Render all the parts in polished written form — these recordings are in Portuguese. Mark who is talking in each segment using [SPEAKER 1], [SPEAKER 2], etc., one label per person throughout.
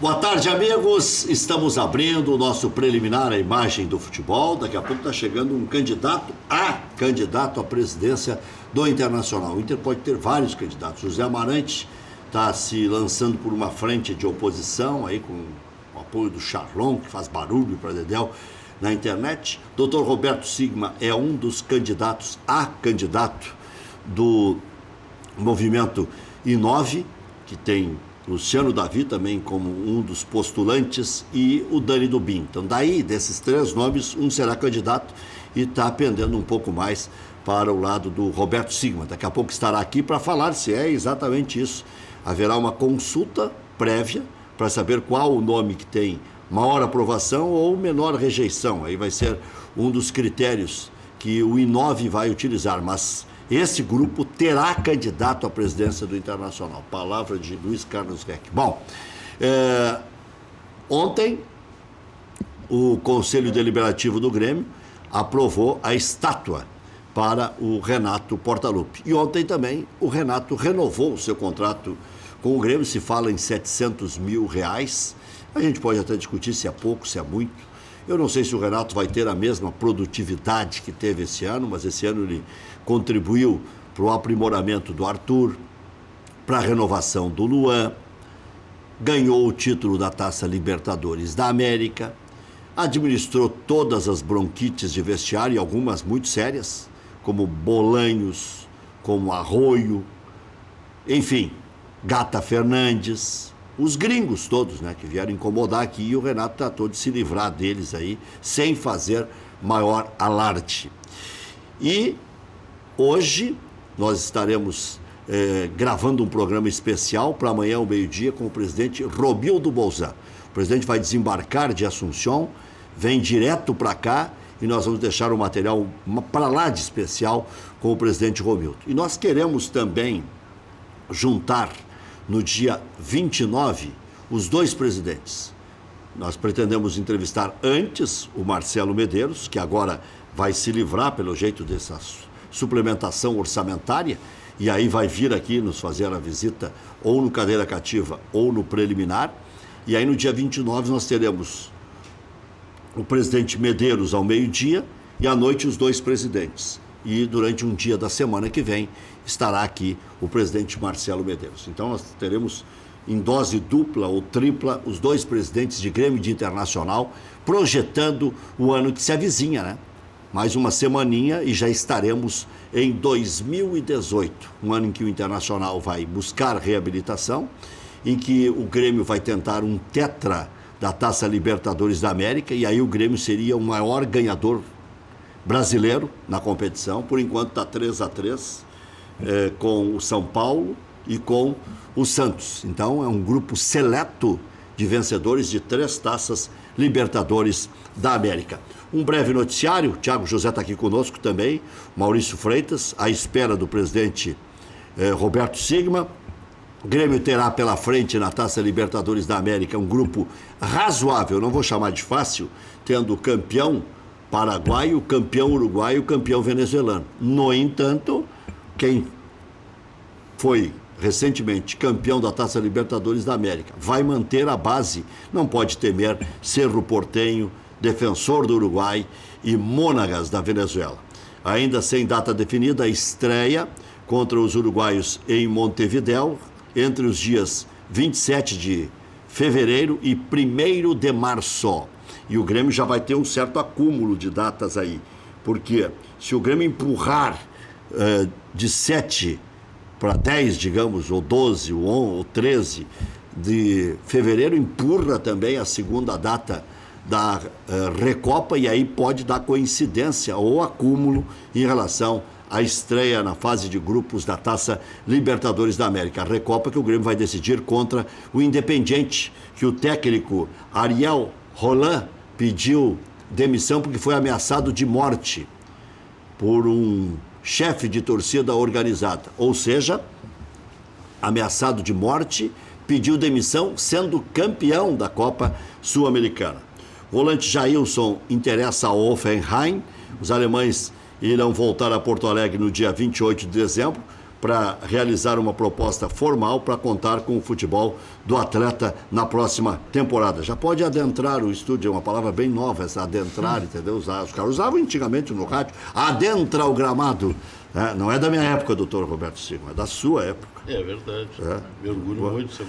[SPEAKER 1] Boa tarde, amigos. Estamos abrindo o nosso preliminar à imagem do futebol. Daqui a pouco está chegando um candidato à presidência do Internacional. O Inter pode ter vários candidatos. José Amarante está se lançando por uma frente de oposição, aí com o apoio do Charlon, que faz barulho para Dedéu na internet. Dr. Roberto Sigma é um dos candidato do movimento I9, que tem Luciano Davi também como um dos postulantes e o Dani Dubin. Então, daí, desses três nomes, um será candidato e está pendendo um pouco mais para o lado do Roberto Sigma. Daqui a pouco estará aqui para falar se é exatamente isso. Haverá uma consulta prévia para saber qual o nome que tem maior aprovação ou menor rejeição. Aí vai ser um dos critérios que o I9 vai utilizar, mas esse grupo terá candidato à presidência do Internacional. Palavra de Luiz Carlos Reck. Bom, ontem o Conselho Deliberativo do Grêmio aprovou a estátua para o Renato Portaluppi. E ontem também o Renato renovou o seu contrato com o Grêmio. Se fala em R$700 mil. A gente pode até discutir se é pouco, se é muito. Eu não sei se o Renato vai ter a mesma produtividade que teve esse ano, mas esse ano ele contribuiu para o aprimoramento do Arthur, para a renovação do Luan, ganhou o título da Taça Libertadores da América, administrou todas as bronquites de vestiário, e algumas muito sérias, como Bolanhos, como Arroio, enfim, Gata Fernandes, os gringos todos, né, que vieram incomodar aqui, e o Renato tratou de se livrar deles aí, sem fazer maior alarde. E hoje nós estaremos gravando um programa especial para amanhã ao meio-dia com o presidente Romildo Bolzan. O presidente vai desembarcar de Assunção, vem direto para cá e nós vamos deixar o material para lá de especial com o presidente Romildo. E nós queremos também juntar no dia 29 os dois presidentes. Nós pretendemos entrevistar antes o Marcelo Medeiros, que agora vai se livrar, pelo jeito, dessa suplementação orçamentária, e aí vai vir aqui nos fazer a visita ou no cadeira cativa ou no preliminar. E aí no dia 29 nós teremos o presidente Medeiros ao meio-dia e à noite os dois presidentes. E durante um dia da semana que vem estará aqui o presidente Marcelo Medeiros. Então nós teremos em dose dupla ou tripla os dois presidentes de Grêmio e de Internacional, projetando o ano que se avizinha, né? Mais uma semaninha e já estaremos em 2018, um ano em que o Internacional vai buscar reabilitação, em que o Grêmio vai tentar um tetra da Taça Libertadores da América, e aí o Grêmio seria o maior ganhador brasileiro na competição. Por enquanto está 3-3 com o São Paulo e com o Santos. Então é um grupo seleto de vencedores de 3 taças Libertadores da América. Um breve noticiário, o Thiago José está aqui conosco também, Maurício Freitas, à espera do presidente Roberto Sigma. O Grêmio terá pela frente na Taça Libertadores da América um grupo razoável, não vou chamar de fácil, tendo o campeão paraguaio, campeão uruguaio, campeão venezuelano. No entanto, quem foi recentemente campeão da Taça Libertadores da América vai manter a base, não pode temer Cerro Porteño, Defensor do Uruguai e Monagas da Venezuela. Ainda sem data definida, a estreia contra os uruguaios em Montevidéu entre os dias 27 de fevereiro e 1º de março. E o Grêmio já vai ter um certo acúmulo de datas aí, porque se o Grêmio empurrar de 7 para 10, digamos, ou 12, ou 13 de fevereiro, empurra também a segunda data da Recopa, e aí pode dar coincidência ou acúmulo em relação à estreia na fase de grupos da Taça Libertadores da América. A Recopa que o Grêmio vai decidir contra o Independiente, que o técnico Ariel Roland pediu demissão porque foi ameaçado de morte por um chefe de torcida organizada. Ou seja, ameaçado de morte, pediu demissão sendo campeão da Copa Sul-Americana. Volante Jailson interessa ao Hoffenheim. Os alemães irão voltar a Porto Alegre no dia 28 de dezembro para realizar uma proposta formal para contar com o futebol do atleta na próxima temporada. Já pode adentrar o estúdio, é uma palavra bem nova, essa adentrar, entendeu? Os caras usavam antigamente no rádio, adentra o gramado. Não é da minha época, doutor Roberto Sigma, é da sua época.
[SPEAKER 2] É verdade. Me orgulho muito de ser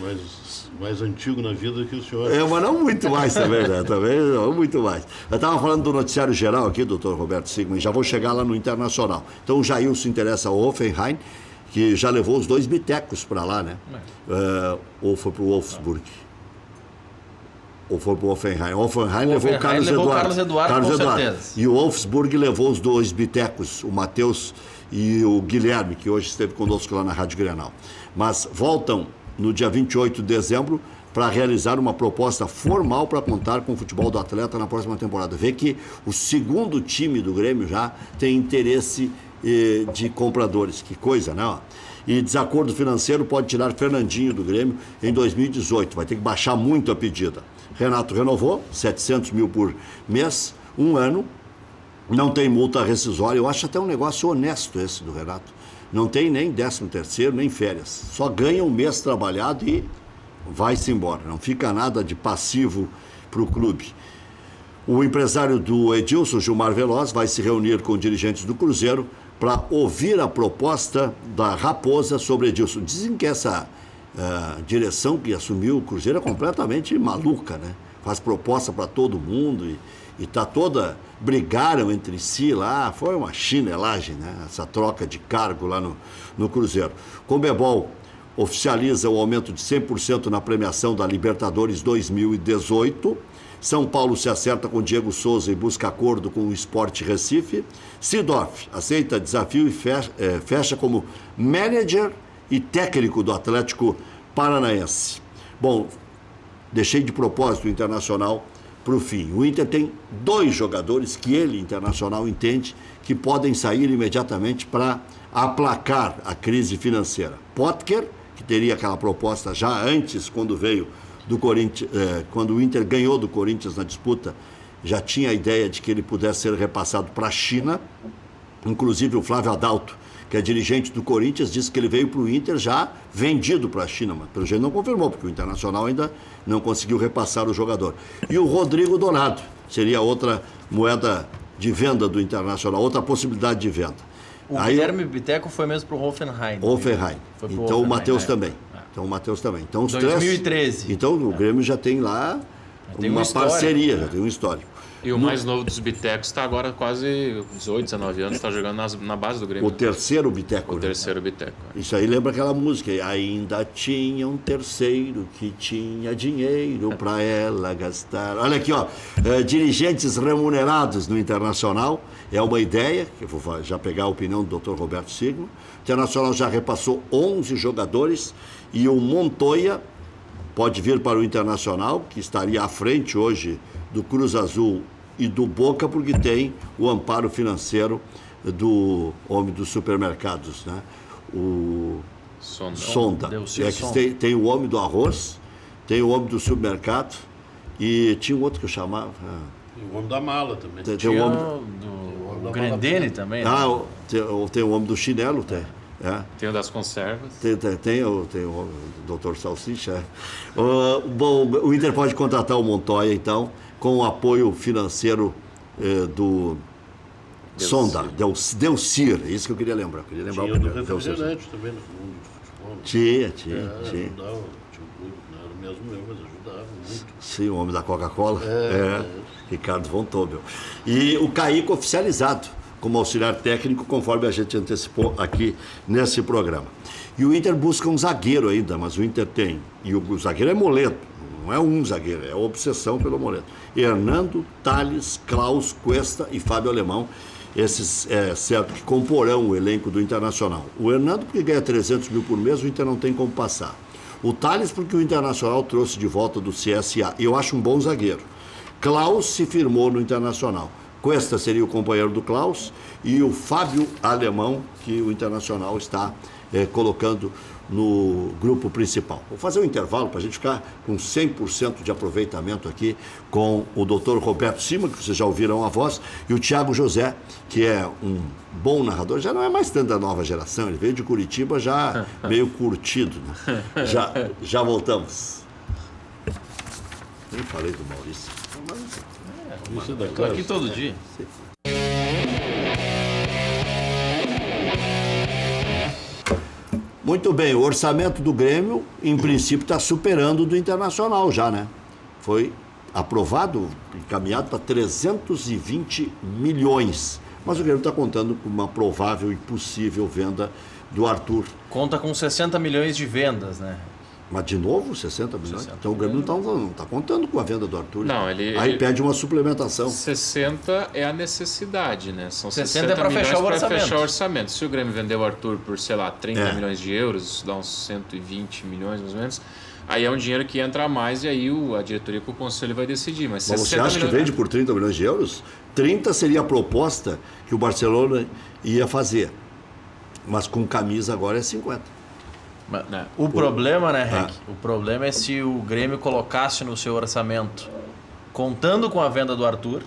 [SPEAKER 2] mais antigo na vida que o senhor.
[SPEAKER 1] Mas não muito mais também, né? Também não muito mais. Eu estava falando do noticiário geral aqui, doutor Roberto Sigma, e já vou chegar lá no Internacional. Então o Jair se interessa ao Hoffenheim, que já levou os 2 bitecos para lá, né? Ou foi para o Wolfsburg. Ou foi para o Hoffenheim. O Hoffenheim levou o Carlos Eduardo, com certeza. E o Wolfsburg levou os 2 bitecos, o Matheus e o Guilherme, que hoje esteve conosco lá na Rádio Grenal. Mas voltam no dia 28 de dezembro para realizar uma proposta formal para contar com o futebol do atleta na próxima temporada. Vê que o segundo time do Grêmio já tem interesse de compradores. Que coisa, né? E desacordo financeiro pode tirar Fernandinho do Grêmio em 2018. Vai ter que baixar muito a pedida. Renato renovou, 700 mil por mês, 1 ano. Não tem multa rescisória. Eu acho até um negócio honesto esse do Renato. Não tem nem 13º, nem férias. Só ganha um mês trabalhado e vai-se embora. Não fica nada de passivo para o clube. O empresário do Edilson, Gilmar Veloz, vai se reunir com dirigentes do Cruzeiro para ouvir a proposta da Raposa sobre Edilson. Dizem que essa direção que assumiu o Cruzeiro é completamente maluca, né? Faz proposta para todo mundo e está toda... Brigaram entre si lá, foi uma chinelagem, né? Essa troca de cargo lá no Cruzeiro. Conmebol oficializa o aumento de 100% na premiação da Libertadores 2018. São Paulo se acerta com Diego Souza e busca acordo com o Sport Recife. Seedorf aceita desafio e fecha como manager e técnico do Atlético Paranaense. Bom, deixei de propósito o Internacional para o fim. O Inter tem 2 jogadores que ele, Internacional, entende que podem sair imediatamente para aplacar a crise financeira. Potker, que teria aquela proposta já antes, quando veio do Corinthians, quando o Inter ganhou do Corinthians na disputa, já tinha a ideia de que ele pudesse ser repassado para a China. Inclusive o Flávio Adalto, que é dirigente do Corinthians, disse que ele veio para o Inter já vendido para a China, mas pelo jeito não confirmou, porque o Internacional ainda não conseguiu repassar o jogador. E o Rodrigo Dourado seria outra moeda de venda do Internacional, outra possibilidade de venda.
[SPEAKER 3] O Guilherme Biteco foi mesmo para o Hoffenheim.
[SPEAKER 1] Então o Matheus também. Então o Matheus também. Então,
[SPEAKER 3] 2013.
[SPEAKER 1] Então o Grêmio já tem lá uma parceria, já tem um histórico.
[SPEAKER 4] E o mais novo dos bitecos está agora quase 18, 19 anos, está jogando na base do Grêmio.
[SPEAKER 1] O terceiro biteco.
[SPEAKER 4] O terceiro biteco.
[SPEAKER 1] Isso aí lembra aquela música. Ainda tinha um terceiro que tinha dinheiro para ela gastar. Olha aqui, ó. Dirigentes remunerados no Internacional. É uma ideia, que eu vou já pegar a opinião do Dr. Roberto Sigma. O Internacional já repassou 11 jogadores e o Montoya pode vir para o Internacional, que estaria à frente hoje do Cruz Azul e do Boca, porque tem o amparo financeiro do homem dos supermercados, né? O Sonda. Tem o homem do arroz, tem o homem do supermercado e tinha um outro que eu chamava...
[SPEAKER 2] E o homem da mala também.
[SPEAKER 3] Tem o homem do Grandene também. Né?
[SPEAKER 1] Tem o homem do chinelo, tem.
[SPEAKER 4] Tem o das conservas.
[SPEAKER 1] Tem o Dr. Salsicha. Bom, o Inter pode contratar o Montoya, então, com o apoio financeiro do Sonda, Delcir, é isso que eu queria lembrar.
[SPEAKER 2] Tinha o do refrigerante também no mundo do futebol.
[SPEAKER 1] Tinha.
[SPEAKER 2] Ajudava, tinha um clube, não era o mesmo meu, mas ajudava muito.
[SPEAKER 1] Sim, o homem da Coca-Cola. Ricardo Von Tobel. E o Caíco oficializado como auxiliar técnico, conforme a gente antecipou aqui nesse programa. E o Inter busca um zagueiro ainda, mas o Inter tem. E o zagueiro é Moleto, não é um zagueiro, é a obsessão pelo Moleto. Hernando, Thales, Klaus, Cuesta e Fábio Alemão, esses certo que comporão o elenco do Internacional. O Hernando, porque ganha 300 mil por mês, o Inter não tem como passar. O Thales, porque o Internacional trouxe de volta do CSA. Eu acho um bom zagueiro. Klaus se firmou no Internacional. Cuesta seria o companheiro do Klaus e o Fábio Alemão, que o Internacional está colocando no grupo principal. Vou fazer um intervalo para a gente ficar com 100% de aproveitamento aqui com o Dr. Roberto Sima, que vocês já ouviram a voz, e o Thiago José, que é um bom narrador, já não é mais tanto da nova geração, ele veio de Curitiba já meio curtido, né? Já voltamos. Nem falei do Maurício.
[SPEAKER 3] Estou aqui todo dia.
[SPEAKER 1] Muito bem, o orçamento do Grêmio, em princípio, está superando o do Internacional já, né? Foi aprovado, encaminhado para 320 milhões. Mas o Grêmio está contando com uma provável e possível venda do Arthur.
[SPEAKER 3] Conta com 60 milhões de vendas, né?
[SPEAKER 1] Mas de novo, 60 milhões?
[SPEAKER 3] 60
[SPEAKER 1] então o Grêmio não está contando com a venda do Arthur.
[SPEAKER 4] Não,
[SPEAKER 1] Aí pede uma suplementação.
[SPEAKER 4] 60 é a necessidade, né? São
[SPEAKER 3] 60 é para fechar o orçamento.
[SPEAKER 4] Se o Grêmio vender o Arthur por, sei lá, 30
[SPEAKER 1] É.
[SPEAKER 4] milhões de euros, isso dá uns 120 milhões mais ou menos, aí é um dinheiro que entra a mais e aí a diretoria com o conselho vai decidir. Mas
[SPEAKER 1] Você
[SPEAKER 4] 60
[SPEAKER 1] acha que
[SPEAKER 4] milhões...
[SPEAKER 1] vende por 30 milhões de euros? 30 seria a proposta que o Barcelona ia fazer. Mas com camisa agora é 50.
[SPEAKER 3] Mas,
[SPEAKER 4] Né?
[SPEAKER 3] o problema, né, Rec? O problema é se o Grêmio colocasse no seu orçamento contando com a venda do Arthur,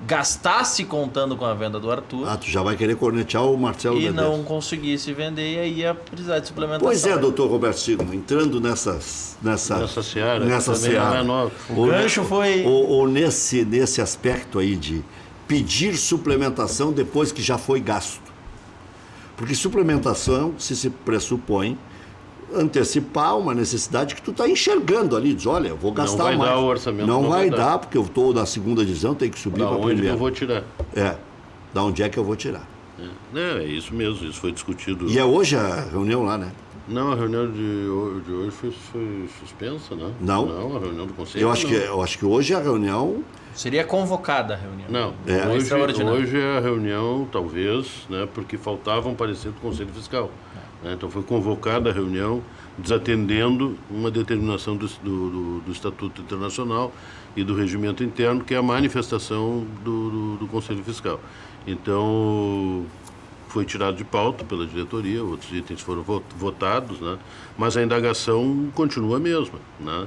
[SPEAKER 3] gastasse contando com a venda do Arthur
[SPEAKER 1] Tu já vai querer cornetear o Marcelo
[SPEAKER 3] e
[SPEAKER 1] Medeiros.
[SPEAKER 3] não conseguisse vender, e aí ia precisar de suplementação.
[SPEAKER 1] Pois é, doutor Roberto Sigma, entrando nessa
[SPEAKER 2] seara.
[SPEAKER 1] nessa
[SPEAKER 2] Também
[SPEAKER 1] seara.
[SPEAKER 2] não é nova.
[SPEAKER 3] O gancho foi...
[SPEAKER 1] Ou nesse aspecto aí de pedir suplementação depois que já foi gasto. Porque suplementação se pressupõe antecipar uma necessidade que tu está enxergando ali. Diz, olha, eu vou gastar mais.
[SPEAKER 2] Não vai dar o orçamento.
[SPEAKER 1] Não vai dar, porque eu estou na segunda divisão, tenho que subir
[SPEAKER 2] Da
[SPEAKER 1] para a
[SPEAKER 2] onde que
[SPEAKER 1] primeira.
[SPEAKER 2] eu vou tirar?
[SPEAKER 1] Da onde é que eu vou tirar.
[SPEAKER 2] É isso mesmo, isso foi discutido.
[SPEAKER 1] E é hoje a reunião lá, né?
[SPEAKER 2] Não, a reunião de hoje foi suspensa, né?
[SPEAKER 1] Não.
[SPEAKER 2] Não, a reunião do conselho.
[SPEAKER 1] Eu acho que hoje a reunião...
[SPEAKER 3] Seria convocada a reunião.
[SPEAKER 2] Não,
[SPEAKER 3] Extraordinário.
[SPEAKER 2] hoje é a reunião, talvez, né, porque faltava um parecer do Conselho Fiscal. Né, então foi convocada a reunião, desatendendo uma determinação do Estatuto Internacional e do Regimento Interno, que é a manifestação do Conselho Fiscal. Então, foi tirado de pauta pela diretoria, outros itens foram votados, né, mas a indagação continua a mesma, né?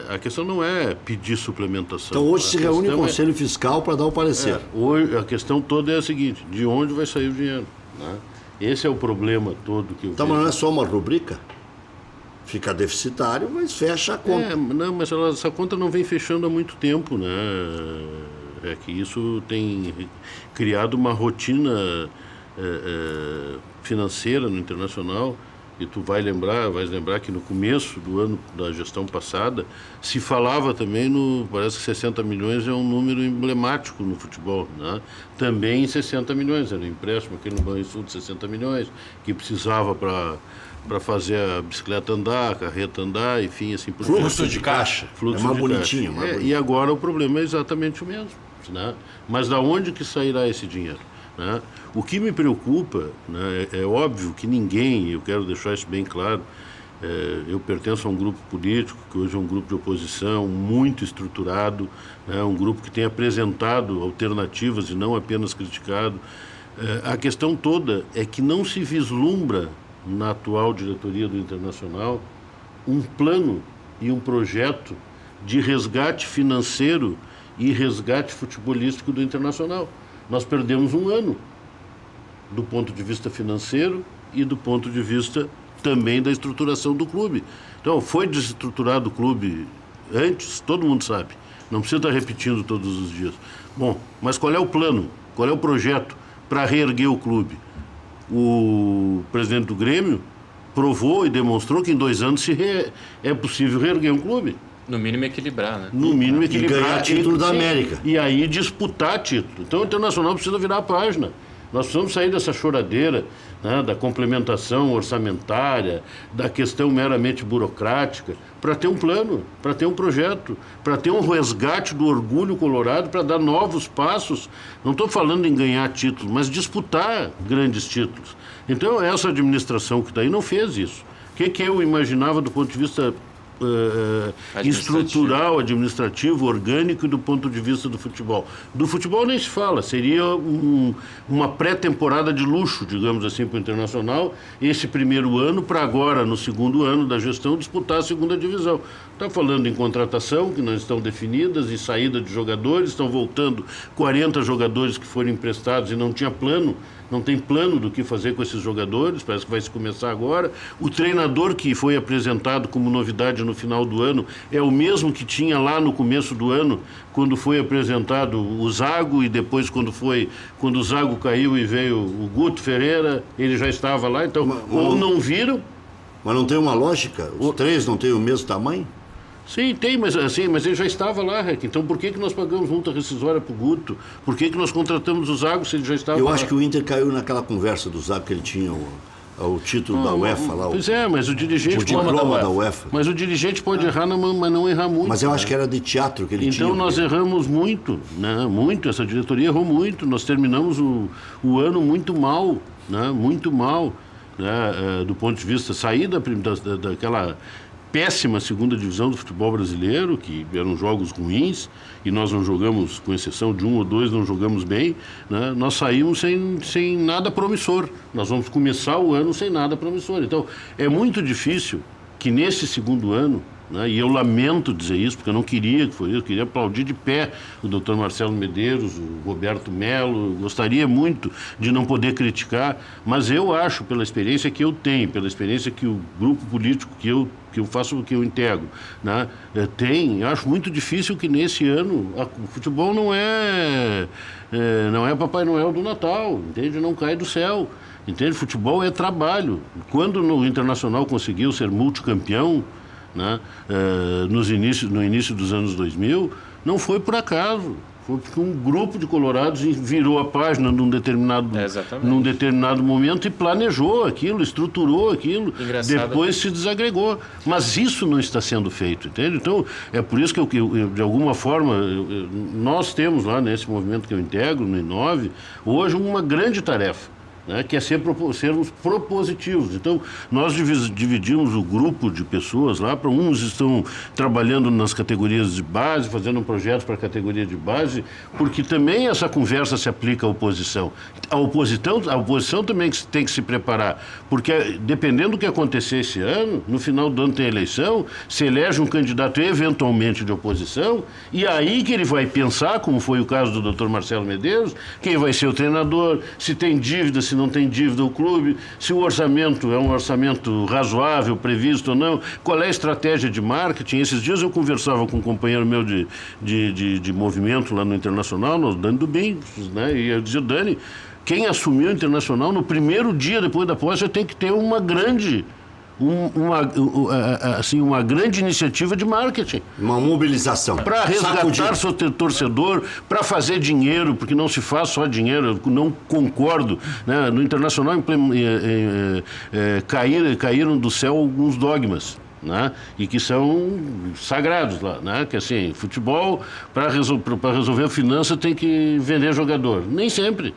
[SPEAKER 2] A questão não é pedir suplementação.
[SPEAKER 1] Então hoje se reúne o
[SPEAKER 2] é-
[SPEAKER 1] Conselho Fiscal para dar o parecer.
[SPEAKER 2] Hoje a questão toda é a seguinte: de onde vai sair o dinheiro? Né? Esse é o problema todo que eu
[SPEAKER 1] Então,
[SPEAKER 2] vejo.
[SPEAKER 1] mas não é só uma rubrica? Fica deficitário, mas fecha a conta.
[SPEAKER 2] Não, mas essa conta não vem fechando há muito tempo, né? É que isso tem criado uma rotina financeira no Internacional. E tu vais lembrar que no começo do ano da gestão passada se falava também parece que 60 milhões é um número emblemático no futebol, né? Também 60 milhões, era um empréstimo aqui no Banrisul de 60 milhões, que precisava para fazer a bicicleta andar, a carreta andar, enfim, assim por
[SPEAKER 1] Fluxo de caixa.
[SPEAKER 2] Fluxo
[SPEAKER 1] É mais
[SPEAKER 2] de
[SPEAKER 1] bonitinho.
[SPEAKER 2] caixa. E agora o problema é exatamente o mesmo, né? Mas da onde que sairá esse dinheiro? Né? O que me preocupa, né, é óbvio que ninguém, eu quero deixar isso bem claro, eu pertenço a um grupo político que hoje é um grupo de oposição muito estruturado, né, um grupo que tem apresentado alternativas e não apenas criticado. A questão toda é que não se vislumbra na atual diretoria do Internacional um plano e um projeto de resgate financeiro e resgate futebolístico do Internacional. Nós perdemos um ano do ponto de vista financeiro e do ponto de vista também da estruturação do clube. Então, foi desestruturado o clube antes, todo mundo sabe. Não precisa estar repetindo todos os dias. Bom, mas qual é o plano? Qual é o projeto para reerguer o clube? O presidente do Grêmio provou e demonstrou que em 2 anos é possível reerguer um clube.
[SPEAKER 4] No mínimo equilibrar, né?
[SPEAKER 2] No mínimo equilibrar.
[SPEAKER 1] ganhar título da América.
[SPEAKER 2] E aí disputar título. Então o Internacional precisa virar a página. Nós precisamos sair dessa choradeira, né, da complementação orçamentária, da questão meramente burocrática, para ter um plano, para ter um projeto, para ter um resgate do orgulho colorado, para dar novos passos. Não estou falando em ganhar títulos, mas disputar grandes títulos. Então essa administração que está aí não fez isso. O que eu imaginava do ponto de vista estrutural, administrativo, orgânico e do ponto de vista do futebol. Do futebol nem se fala, seria uma pré-temporada de luxo, digamos assim, para o Internacional, esse primeiro ano, para agora, no segundo ano da gestão, disputar a segunda divisão. Está falando em contratação, que não estão definidas, e saída de jogadores, estão voltando 40 jogadores que foram emprestados e não tinha plano, não tem plano do que fazer com esses jogadores, parece que vai se começar agora. O treinador que foi apresentado como novidade no final do ano é o mesmo que tinha lá no começo do ano, quando foi apresentado o Zago, e depois quando o Zago caiu e veio o Guto Ferreira, ele já estava lá, então ou não viram.
[SPEAKER 1] Mas não tem uma lógica? Os três não têm o mesmo tamanho?
[SPEAKER 2] Sim, tem, mas ele já estava lá, Rec. Então por que nós pagamos multa rescisória para o Guto? Por que nós contratamos o Zago se ele já estava lá?
[SPEAKER 1] Eu acho que o Inter caiu naquela conversa do Zago, que ele tinha o título da UEFA lá.
[SPEAKER 2] Pois é, mas o dirigente...
[SPEAKER 1] O diploma da UEFA.
[SPEAKER 2] Mas o dirigente pode errar, mas não errar muito.
[SPEAKER 1] Mas eu acho que era de teatro que ele tinha.
[SPEAKER 2] Então nós erramos muito, né? Muito, essa diretoria errou muito. Nós terminamos o ano muito mal, né? Muito mal, né? Do ponto de vista, sair daquela péssima segunda divisão do futebol brasileiro, que eram jogos ruins, e nós não jogamos, com exceção de 1 ou 2, não jogamos bem, né? Nós saímos sem nada promissor. Nós vamos começar o ano sem nada promissor. Então, é muito difícil que nesse segundo ano, né, e eu lamento dizer isso, porque eu não queria que fosse isso, eu queria aplaudir de pé o Dr. Marcelo Medeiros, o Roberto Melo, gostaria muito de não poder criticar, mas eu acho, pela experiência que eu tenho, pela experiência que o grupo político que eu faço, que eu integro, né, eu acho muito difícil que nesse ano o futebol não é Papai Noel do Natal, entende? Não cai do céu, entende? Futebol é trabalho. Quando no Internacional conseguiu ser multicampeão, né, no início dos anos 2000, não foi por acaso. Foi porque um grupo de colorados virou a página num determinado momento e planejou aquilo, estruturou aquilo, depois se desagregou. Mas isso não está sendo feito, entende? Então, é por isso que eu de alguma forma, nós temos lá nesse movimento que eu integro, no I9, hoje uma grande tarefa, né, que é sermos propositivos. Então, nós dividimos o grupo de pessoas lá, para uns estão trabalhando nas categorias de base, fazendo um projeto para a categoria de base, porque também essa conversa se aplica à oposição. A oposição também tem que se preparar, porque dependendo do que acontecer esse ano, no final do ano tem eleição, se elege um candidato eventualmente de oposição, e aí que ele vai pensar, como foi o caso do Dr. Marcelo Medeiros, quem vai ser o treinador, se tem dívida, se não tem dívida o clube, se o orçamento é um orçamento razoável, previsto ou não, qual é a estratégia de marketing. Esses dias eu conversava com um companheiro meu de movimento lá no Internacional, o Dani Dubin, né? E eu dizia, Dani, quem assumiu o Internacional no primeiro dia depois da posse tem que ter uma grande iniciativa de marketing.
[SPEAKER 1] Uma mobilização.
[SPEAKER 2] Para resgatar seu torcedor, para fazer dinheiro, porque não se faz só dinheiro, eu não concordo, né? No Internacional caíram do céu alguns dogmas, né? E que são sagrados lá, né? Que assim, futebol, para resolver a finança tem que vender jogador. Nem sempre.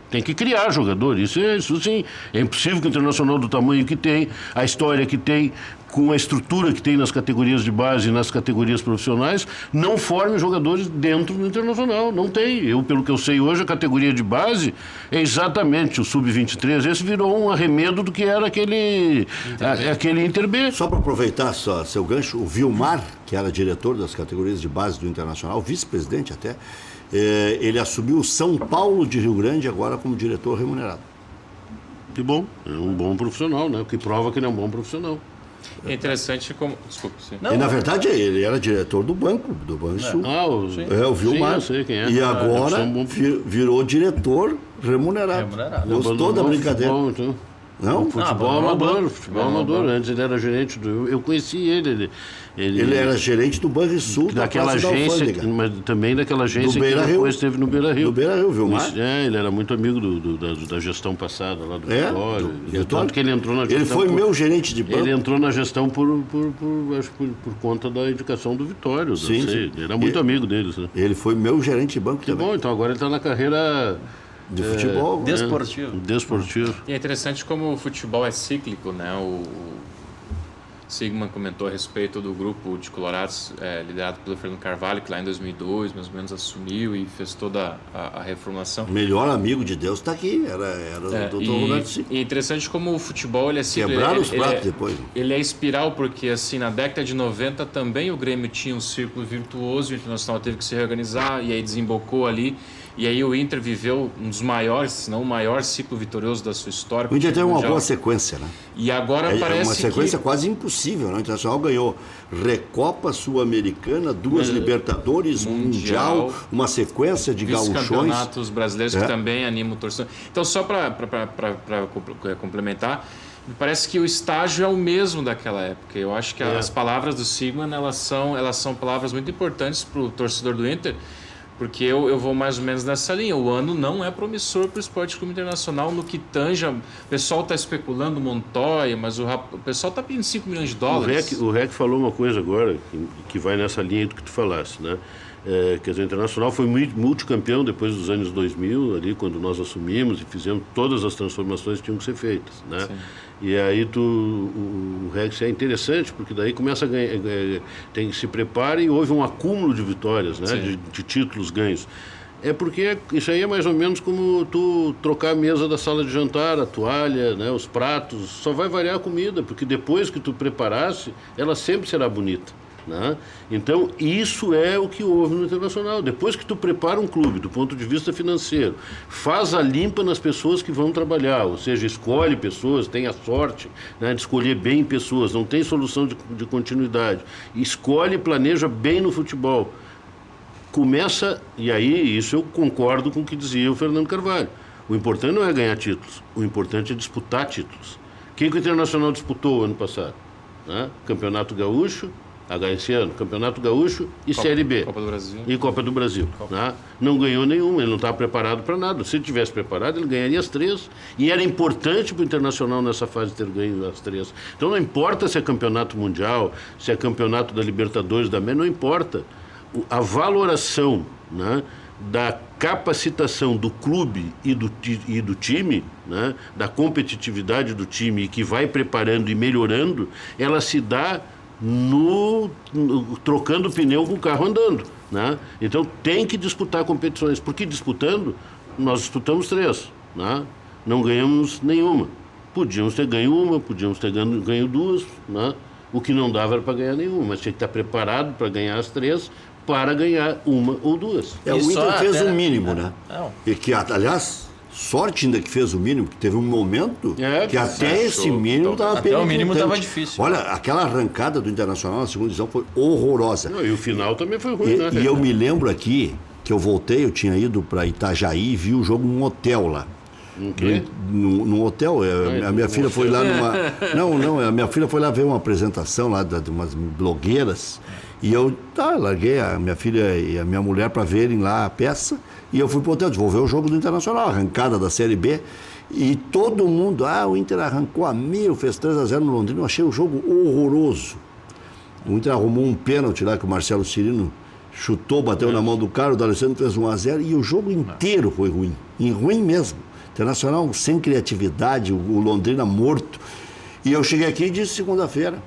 [SPEAKER 2] Tem que criar jogador. Isso sim. É impossível que o Internacional, do tamanho que tem, a história que tem, com a estrutura que tem nas categorias de base e nas categorias profissionais, não forme jogadores dentro do Internacional. Não tem. Pelo que eu sei hoje, a categoria de base é exatamente o Sub-23. Esse virou um arremedo do que era aquele Inter B.
[SPEAKER 1] Só para aproveitar seu gancho, o Vilmar, que era diretor das categorias de base do Internacional, vice-presidente até, ele assumiu o São Paulo de Rio Grande agora como diretor remunerado.
[SPEAKER 2] Que bom, é um bom profissional, né? O que prova que ele é um bom profissional.
[SPEAKER 4] É interessante como... Desculpa. Sim.
[SPEAKER 1] E na verdade ele era diretor do Banco Sul. O Vilmar.
[SPEAKER 2] Sim, eu sei quem é.
[SPEAKER 1] E agora virou diretor remunerado. Gostou da brincadeira?
[SPEAKER 2] Futebol, então.
[SPEAKER 1] Não?
[SPEAKER 2] Futebol amador. Antes ele era gerente eu conheci ele.
[SPEAKER 1] Ele era gerente do Banrisul,
[SPEAKER 2] daquela agência, mas também daquela agência que depois esteve no Beira-Rio.
[SPEAKER 1] Do Beira-Rio, Vilmar?
[SPEAKER 2] Ele era muito amigo da gestão passada lá do Vitória. Tanto que ele entrou na gestão.
[SPEAKER 1] Ele foi meu gerente de banco.
[SPEAKER 2] Ele entrou na gestão por conta da indicação do Vitória.
[SPEAKER 1] Sim.
[SPEAKER 2] Ele era muito amigo deles. Né?
[SPEAKER 1] Ele foi meu gerente de banco também.
[SPEAKER 2] Bom, então agora ele está na carreira
[SPEAKER 1] de futebol.
[SPEAKER 3] Desportivo.
[SPEAKER 2] Desportivo.
[SPEAKER 4] E é interessante como o futebol é cíclico, né? Sigman comentou a respeito do grupo de colorados liderado pelo Fernando Carvalho, que lá em 2002 mais ou menos assumiu e fez toda a reformulação.
[SPEAKER 1] O melhor amigo de Deus está aqui, era o Dr. Roberto Sigman.
[SPEAKER 4] E é interessante como o futebol ele é cíclico.
[SPEAKER 1] Quebraram os pratos depois.
[SPEAKER 4] Ele é espiral porque assim na década de 90 também o Grêmio tinha um círculo virtuoso, o Internacional teve que se reorganizar e aí desembocou ali. E aí o Inter viveu um dos maiores, se não o maior ciclo vitorioso da sua história.
[SPEAKER 1] O Inter teve uma boa sequência, né?
[SPEAKER 4] E agora parece
[SPEAKER 1] uma sequência quase impossível, né? O Internacional ganhou Recopa Sul-Americana, 2 Libertadores, Mundial, uma sequência de gauchões.
[SPEAKER 4] Campeonatos brasileiros que também animam o torcedor. Então, só para complementar, me parece que o estágio é o mesmo daquela época. Eu acho que as palavras do Sigman, elas são palavras muito importantes para o torcedor do Inter, porque eu vou mais ou menos nessa linha. O ano não é promissor para o Esporte Clube Internacional no que tanja. O pessoal está especulando Montoya, mas o pessoal está pedindo 5 milhões de dólares.
[SPEAKER 2] O REC falou uma coisa agora que vai nessa linha do que tu falaste, né? Quer dizer, o Internacional foi multicampeão depois dos anos 2000, ali quando nós assumimos e fizemos todas as transformações que tinham que ser feitas, né? Sim. E aí o Rex é interessante, porque daí começa a ganhar, se prepara e houve um acúmulo de vitórias, né? De títulos ganhos. É porque isso aí é mais ou menos como tu trocar a mesa da sala de jantar, a toalha, né? Os pratos, só vai variar a comida, porque depois que tu preparasse, ela sempre será bonita. Né? Então, isso é o que houve no Internacional. Depois que tu prepara um clube do ponto de vista financeiro, faz a limpa nas pessoas que vão trabalhar, ou seja, escolhe pessoas, tem a sorte, né, de escolher bem pessoas, não tem solução de continuidade, escolhe e planeja bem no futebol. Começa, e aí isso eu concordo com o que dizia o Fernando Carvalho, o importante não é ganhar títulos, o importante é disputar títulos. Quem que o Internacional disputou ano passado? Né? Campeonato Gaúcho, esse ano, Campeonato Gaúcho e Série B.
[SPEAKER 4] Copa do Brasil.
[SPEAKER 2] E Copa do Brasil. Né? Não ganhou nenhuma, ele não estava preparado para nada. Se ele tivesse preparado, ele ganharia as 3. E era importante para o Internacional nessa fase ter ganho as 3. Então não importa se é Campeonato Mundial, se é Campeonato da Libertadores, da América, não importa. A valoração, né, da capacitação do clube e do time, né, da competitividade do time que vai preparando e melhorando, ela se dá trocando pneu com o carro andando, né? Então tem que disputar competições, porque disputando, nós disputamos 3, né? Não ganhamos nenhuma. Podíamos ter ganho uma, podíamos ter ganho 2, né? O que não dava era para ganhar nenhuma, mas tinha que estar preparado para ganhar as 3, para ganhar uma ou 2.
[SPEAKER 1] O Inter fez o mínimo, né? E que, aliás, sorte ainda que fez o mínimo, que teve um momento que até esse mínimo estava
[SPEAKER 3] periclitante. Até o mínimo estava difícil.
[SPEAKER 1] Olha, aquela arrancada do Internacional na segunda divisão foi horrorosa.
[SPEAKER 2] Não, e o final também foi ruim, né?
[SPEAKER 1] E eu me lembro aqui que eu voltei, eu tinha ido para Itajaí e vi o jogo num hotel lá. Num hotel, a minha filha foi lá numa... Não, a minha filha foi lá ver uma apresentação lá de umas blogueiras e eu larguei a minha filha e a minha mulher para verem lá a peça e eu fui pro hotel, vou ver o jogo do Internacional, arrancada da Série B e todo mundo, o Inter arrancou a 1000, fez 3-0 no Londrina, eu achei o jogo horroroso. O Inter arrumou um pênalti lá que o Marcelo Cirino chutou, bateu na mão do cara, o D'Alessandro fez 1-0 e o jogo inteiro foi ruim, ruim mesmo. Internacional sem criatividade, o Londrina morto. E eu cheguei aqui e disse segunda-feira.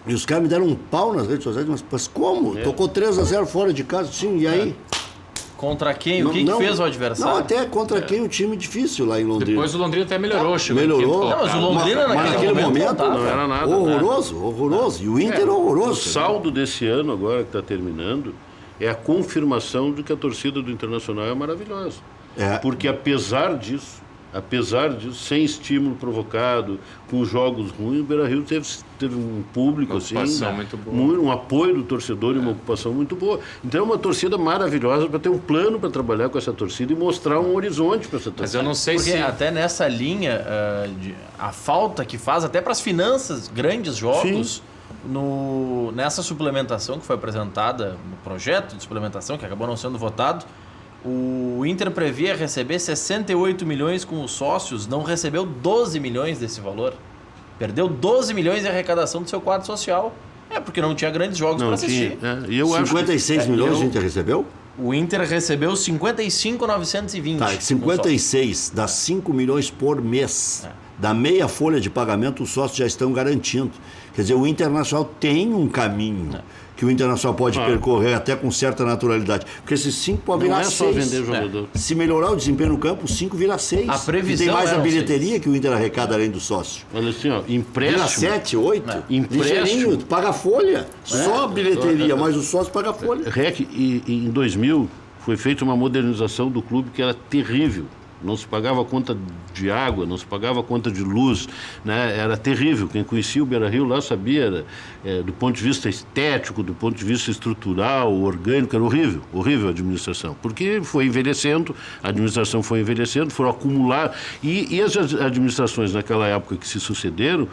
[SPEAKER 1] E os caras me deram um pau nas redes sociais, mas como? Tocou 3-0 fora de casa, sim, e aí?
[SPEAKER 3] Contra quem? O que fez o adversário?
[SPEAKER 1] Não, até contra quem o time difícil lá em Londrina.
[SPEAKER 4] Depois o Londrina até melhorou.
[SPEAKER 1] Melhorou.
[SPEAKER 3] Não, mas o Londrina naquele momento
[SPEAKER 2] não era nada.
[SPEAKER 1] Horroroso. E o Inter horroroso.
[SPEAKER 2] O saldo desse ano agora que está terminando é a confirmação de que a torcida do Internacional é maravilhosa. Porque apesar disso, sem estímulo provocado, com jogos ruins, o Beira-Rio teve um público assim,
[SPEAKER 4] muito boa.
[SPEAKER 2] Um apoio do torcedor e uma ocupação muito boa. Então é uma torcida maravilhosa para ter um plano para trabalhar com essa torcida e mostrar um horizonte para essa torcida.
[SPEAKER 4] Mas eu não sei
[SPEAKER 3] porque até nessa linha, a falta que faz até para as finanças, grandes jogos, nessa suplementação que foi apresentada, no projeto de suplementação que acabou não sendo votado, o Inter previa receber 68 milhões com os sócios, não recebeu 12 milhões desse valor. Perdeu 12 milhões de arrecadação do seu quadro social. Porque não tinha grandes jogos para assistir.
[SPEAKER 1] 56 milhões o Inter recebeu?
[SPEAKER 3] O Inter recebeu 55.920.
[SPEAKER 1] 56 dá 5 milhões por mês. Da meia folha de pagamento, os sócios já estão garantindo. Quer dizer, o Internacional tem um caminho que o Internacional pode percorrer até com certa naturalidade. Porque esses 5 podem virar 6.
[SPEAKER 2] Não é só vender jogador.
[SPEAKER 1] Se melhorar o desempenho no campo, 5 vira 6.
[SPEAKER 3] A previsão
[SPEAKER 1] e tem mais a
[SPEAKER 3] eram
[SPEAKER 1] bilheteria
[SPEAKER 3] 6.
[SPEAKER 1] que o Inter arrecada além do sócio.
[SPEAKER 2] Olha assim, ó,
[SPEAKER 1] Vira
[SPEAKER 2] empréstimo.
[SPEAKER 1] 7, 8.
[SPEAKER 2] Empréstimo.
[SPEAKER 1] Ligeirinho, paga a folha. Só a bilheteria, mas o sócio paga a folha.
[SPEAKER 2] REC, em 2000, foi feita uma modernização do clube que era terrível. Não se pagava conta de água, não se pagava conta de luz, né? Era terrível. Quem conhecia o Beira-Rio lá sabia, do ponto de vista estético, do ponto de vista estrutural, orgânico, era horrível a administração. Porque foi envelhecendo, a administração foi envelhecendo, foram acumular. E as administrações naquela época que se sucederam,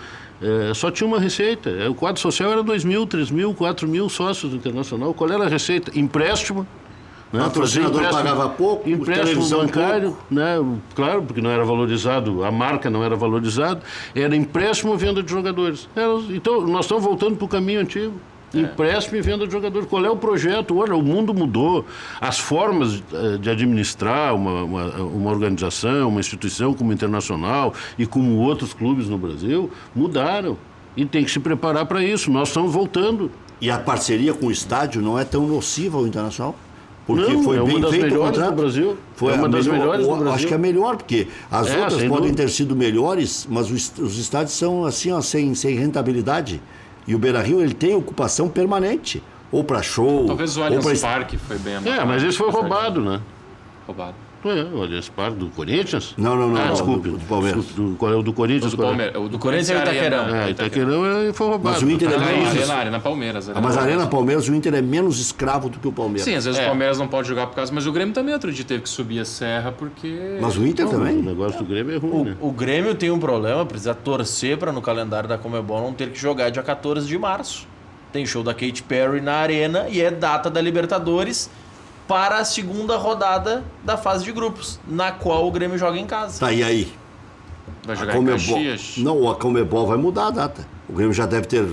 [SPEAKER 2] só tinha uma receita. O quadro social era 2.000, 3.000, 4.000 sócios do Internacional. Qual era a receita? Empréstimo.
[SPEAKER 1] O patrocinador pagava pouco,
[SPEAKER 2] empréstimo bancário, né? Claro, porque não era valorizado, a marca não era valorizada, era empréstimo e venda de jogadores. Então, nós estamos voltando para o caminho antigo. Empréstimo e venda de jogadores. Qual é o projeto? Olha, o mundo mudou. As formas de administrar uma organização, uma instituição como o Internacional e como outros clubes no Brasil mudaram. E tem que se preparar para isso. Nós estamos voltando.
[SPEAKER 1] E a parceria com o estádio não é tão nociva ao Internacional? Porque
[SPEAKER 2] não,
[SPEAKER 1] foi
[SPEAKER 2] é
[SPEAKER 1] bem
[SPEAKER 2] uma das
[SPEAKER 1] feito o
[SPEAKER 2] melhores
[SPEAKER 1] contrato.
[SPEAKER 2] do Brasil.
[SPEAKER 1] Foi
[SPEAKER 2] é uma das melhores do Brasil.
[SPEAKER 1] Acho que é melhor, porque as outras
[SPEAKER 2] sem
[SPEAKER 1] podem
[SPEAKER 2] dúvida.
[SPEAKER 1] ter sido melhores, mas os estádios são assim, ó, sem rentabilidade. E o Beira-Rio, ele tem ocupação permanente. Ou para show,
[SPEAKER 4] Talvez o
[SPEAKER 1] ou
[SPEAKER 4] Allianz
[SPEAKER 1] para...
[SPEAKER 4] Parque foi bem amarrado.
[SPEAKER 2] Mas isso foi roubado, né?
[SPEAKER 4] Roubado.
[SPEAKER 2] O Allianz Parque do Corinthians?
[SPEAKER 1] Não,
[SPEAKER 2] Desculpe.
[SPEAKER 1] do Palmeiras.
[SPEAKER 2] Qual é o do Corinthians?
[SPEAKER 4] O do Palmeiras. O do Corinthians é o Itaquerão.
[SPEAKER 2] Itaquerão foi roubado.
[SPEAKER 1] Mas o Inter é menos...
[SPEAKER 4] Arena Palmeiras.
[SPEAKER 1] Mas a Arena Palmeiras, o Inter é menos escravo do que o Palmeiras.
[SPEAKER 4] Sim, às vezes o Palmeiras não pode jogar por causa... Mas o Grêmio também outro dia teve que subir a serra porque...
[SPEAKER 1] Mas o Inter
[SPEAKER 2] O
[SPEAKER 1] também.
[SPEAKER 2] negócio do Grêmio é ruim, né?
[SPEAKER 3] O Grêmio tem um problema, precisa torcer para no calendário da Conmebol não ter que jogar dia 14 de março. Tem show da Katy Perry na Arena e é data da Libertadores para a segunda rodada da fase de grupos, na qual o Grêmio joga em casa.
[SPEAKER 1] Tá, e aí?
[SPEAKER 4] Vai
[SPEAKER 1] A
[SPEAKER 4] jogar em
[SPEAKER 1] Conmebol...
[SPEAKER 4] Caxias.
[SPEAKER 1] Não, a Conmebol vai mudar a data. O Grêmio já deve ter...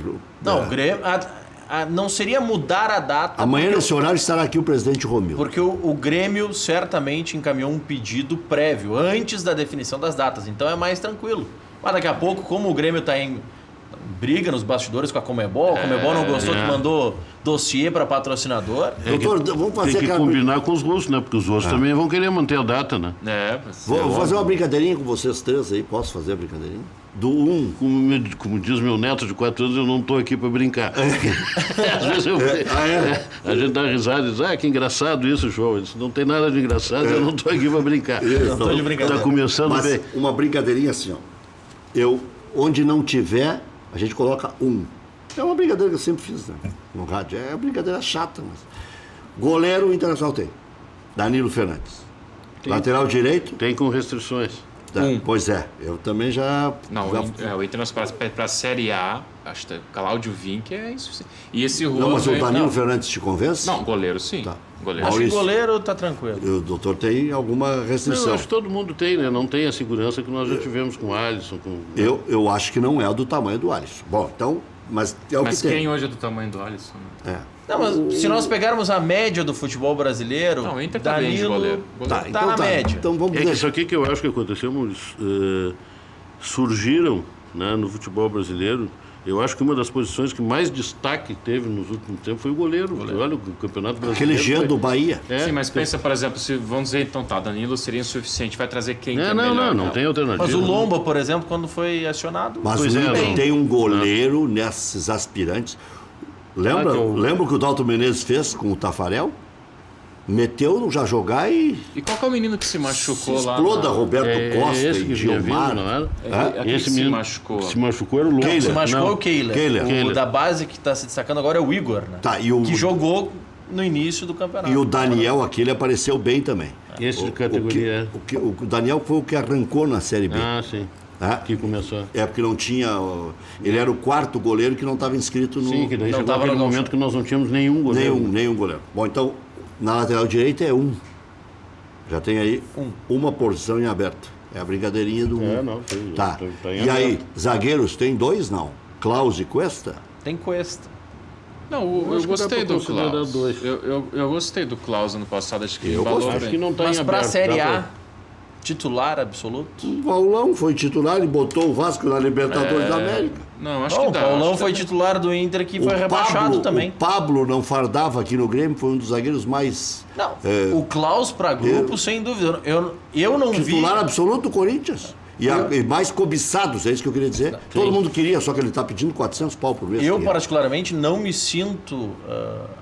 [SPEAKER 3] Não, o Grêmio... não seria mudar a data...
[SPEAKER 1] Amanhã,
[SPEAKER 3] porque
[SPEAKER 1] nesse horário, estará aqui o presidente Romildo.
[SPEAKER 3] Porque o Grêmio certamente encaminhou um pedido prévio, antes da definição das datas. Então é mais tranquilo. Mas daqui a pouco, como o Grêmio está em briga nos bastidores com a Conmebol, a Conmebol não gostou que mandou dossiê para patrocinador.
[SPEAKER 1] Doutor, vamos fazer
[SPEAKER 2] Tem que
[SPEAKER 1] aquela...
[SPEAKER 2] combinar com os russos, né? Porque os russos também vão querer manter a data, né?
[SPEAKER 1] Vou fazer uma brincadeirinha com vocês três aí. Posso fazer a brincadeirinha? Do 1.
[SPEAKER 2] Como diz meu neto de 4 anos, eu não estou aqui para brincar. Às vezes a gente dá risada e diz, que engraçado isso, João. Isso não tem nada de engraçado, eu não estou aqui para brincar.
[SPEAKER 3] Não estou de brincadeira.
[SPEAKER 2] Está começando
[SPEAKER 1] Mas
[SPEAKER 2] bem.
[SPEAKER 1] uma brincadeirinha assim, ó. Onde não tiver, a gente coloca 1. É uma brincadeira que eu sempre fiz, né? No rádio. É uma brincadeira chata, mas... Goleiro, o Internacional tem. Danilo Fernandes. Lateral direito?
[SPEAKER 2] Tem com restrições.
[SPEAKER 1] Pois é, eu também já...
[SPEAKER 4] Não, o Internacional para a Série A, acho que Cláudio Vinck é insuficiente. E esse Juan...
[SPEAKER 1] Não, mas o Danilo Fernandes te convence?
[SPEAKER 4] Não, goleiro sim.
[SPEAKER 1] Tá.
[SPEAKER 4] Goleiro.
[SPEAKER 3] Acho que o
[SPEAKER 1] Maurício.
[SPEAKER 3] goleiro tá tranquilo.
[SPEAKER 1] O doutor tem alguma
[SPEAKER 2] Não,
[SPEAKER 1] restrição.
[SPEAKER 2] acho que todo mundo tem, né? Não tem a segurança que nós já tivemos com o Alisson.
[SPEAKER 1] Eu acho que não é do tamanho do Alisson. Bom, então, mas é o
[SPEAKER 4] Mas
[SPEAKER 1] que tem.
[SPEAKER 4] quem hoje é do tamanho do Alisson?
[SPEAKER 3] Não, mas se nós pegarmos a média do futebol brasileiro,
[SPEAKER 4] Não, o Inter tá bem de
[SPEAKER 3] Danilo
[SPEAKER 4] goleiro.
[SPEAKER 3] tá,
[SPEAKER 1] Então
[SPEAKER 3] na média.
[SPEAKER 1] Então vamos
[SPEAKER 2] É que
[SPEAKER 1] ver.
[SPEAKER 2] isso aqui que eu acho que aconteceu, Maurício, surgiram, né, no futebol brasileiro. Eu acho que uma das posições que mais destaque teve nos últimos tempos foi o goleiro. Olha, o Campeonato Brasileiro.
[SPEAKER 1] Aquele Jean do Bahia.
[SPEAKER 4] Sim, mas pensa, por exemplo, se vamos dizer, então tá, Danilo seria insuficiente, vai trazer quem que é
[SPEAKER 2] Não,
[SPEAKER 4] melhor?
[SPEAKER 2] não tem alternativa.
[SPEAKER 3] Mas o Lomba, por exemplo, quando foi acionado...
[SPEAKER 1] Mas
[SPEAKER 2] Pois
[SPEAKER 1] o
[SPEAKER 2] é,
[SPEAKER 1] Inter
[SPEAKER 2] não.
[SPEAKER 1] tem um goleiro nesses aspirantes. Lembra o que o Dalton Menezes fez com o Tafarel? Meteu no já jogar e
[SPEAKER 4] E qual que é o menino que se machucou lá?
[SPEAKER 1] exploda Roberto Costa
[SPEAKER 2] esse
[SPEAKER 1] e
[SPEAKER 2] que vinha vindo,
[SPEAKER 1] Gilmar.
[SPEAKER 2] não era?
[SPEAKER 4] Aquele
[SPEAKER 2] Esse
[SPEAKER 4] que se
[SPEAKER 2] menino
[SPEAKER 4] machucou.
[SPEAKER 2] que se machucou era o Lomba.
[SPEAKER 1] Kehler.
[SPEAKER 3] Se machucou
[SPEAKER 2] Não.
[SPEAKER 3] o Kehler.
[SPEAKER 1] Kehler.
[SPEAKER 3] O da base que está se destacando agora é o Igor, né?
[SPEAKER 1] Tá, e o-
[SPEAKER 3] Que jogou no início do campeonato.
[SPEAKER 1] E o Daniel, aquele apareceu bem também.
[SPEAKER 2] Esse de categoria.
[SPEAKER 1] O Daniel foi o que arrancou na Série B.
[SPEAKER 2] Ah, sim.
[SPEAKER 1] É?
[SPEAKER 2] Que começou.
[SPEAKER 1] É porque não tinha. Ele era o quarto goleiro que não estava inscrito no.
[SPEAKER 2] Sim, que daí
[SPEAKER 3] Não
[SPEAKER 2] chegou
[SPEAKER 3] tava
[SPEAKER 2] aquele
[SPEAKER 3] no
[SPEAKER 2] momento que nós não tínhamos nenhum goleiro.
[SPEAKER 1] Nenhum goleiro. Bom, então, na lateral direita é 1. Já tem aí uma posição em aberto. É a brincadeirinha do 1.
[SPEAKER 2] Não, sim,
[SPEAKER 1] Tá.
[SPEAKER 2] tá em
[SPEAKER 1] E aí,
[SPEAKER 2] aberto.
[SPEAKER 1] zagueiros tem 2? Não. Klaus e Cuesta?
[SPEAKER 3] Tem Cuesta.
[SPEAKER 4] Não,
[SPEAKER 2] Eu
[SPEAKER 4] eu
[SPEAKER 2] acho que
[SPEAKER 4] gostei
[SPEAKER 2] dá pra
[SPEAKER 4] do
[SPEAKER 2] considerar
[SPEAKER 4] Klaus.
[SPEAKER 2] dois.
[SPEAKER 4] Eu gostei do Klaus ano passado, acho que
[SPEAKER 1] Eu
[SPEAKER 4] embalou
[SPEAKER 1] gostei.
[SPEAKER 2] Acho
[SPEAKER 4] bem.
[SPEAKER 2] que não está em
[SPEAKER 3] Mas
[SPEAKER 2] aberto.
[SPEAKER 3] para a Série
[SPEAKER 2] dá
[SPEAKER 3] A, titular absoluto?
[SPEAKER 1] O Paulão foi titular e botou o Vasco na Libertadores da América.
[SPEAKER 4] Não, acho
[SPEAKER 3] Não,
[SPEAKER 4] que
[SPEAKER 3] o
[SPEAKER 4] dá.
[SPEAKER 3] Paulão
[SPEAKER 4] acho
[SPEAKER 3] foi
[SPEAKER 4] que
[SPEAKER 3] titular do Inter que foi rebaixado também.
[SPEAKER 1] O Pablo não fardava aqui no Grêmio, foi um dos zagueiros mais...
[SPEAKER 3] Não, o Klaus para grupo, sem dúvida. Eu não vi...
[SPEAKER 1] Titular absoluto do Corinthians. E mais cobiçados, é isso que eu queria dizer. Todo mundo queria, só que ele está pedindo 400 pau por mês.
[SPEAKER 3] Eu, particularmente, não me sinto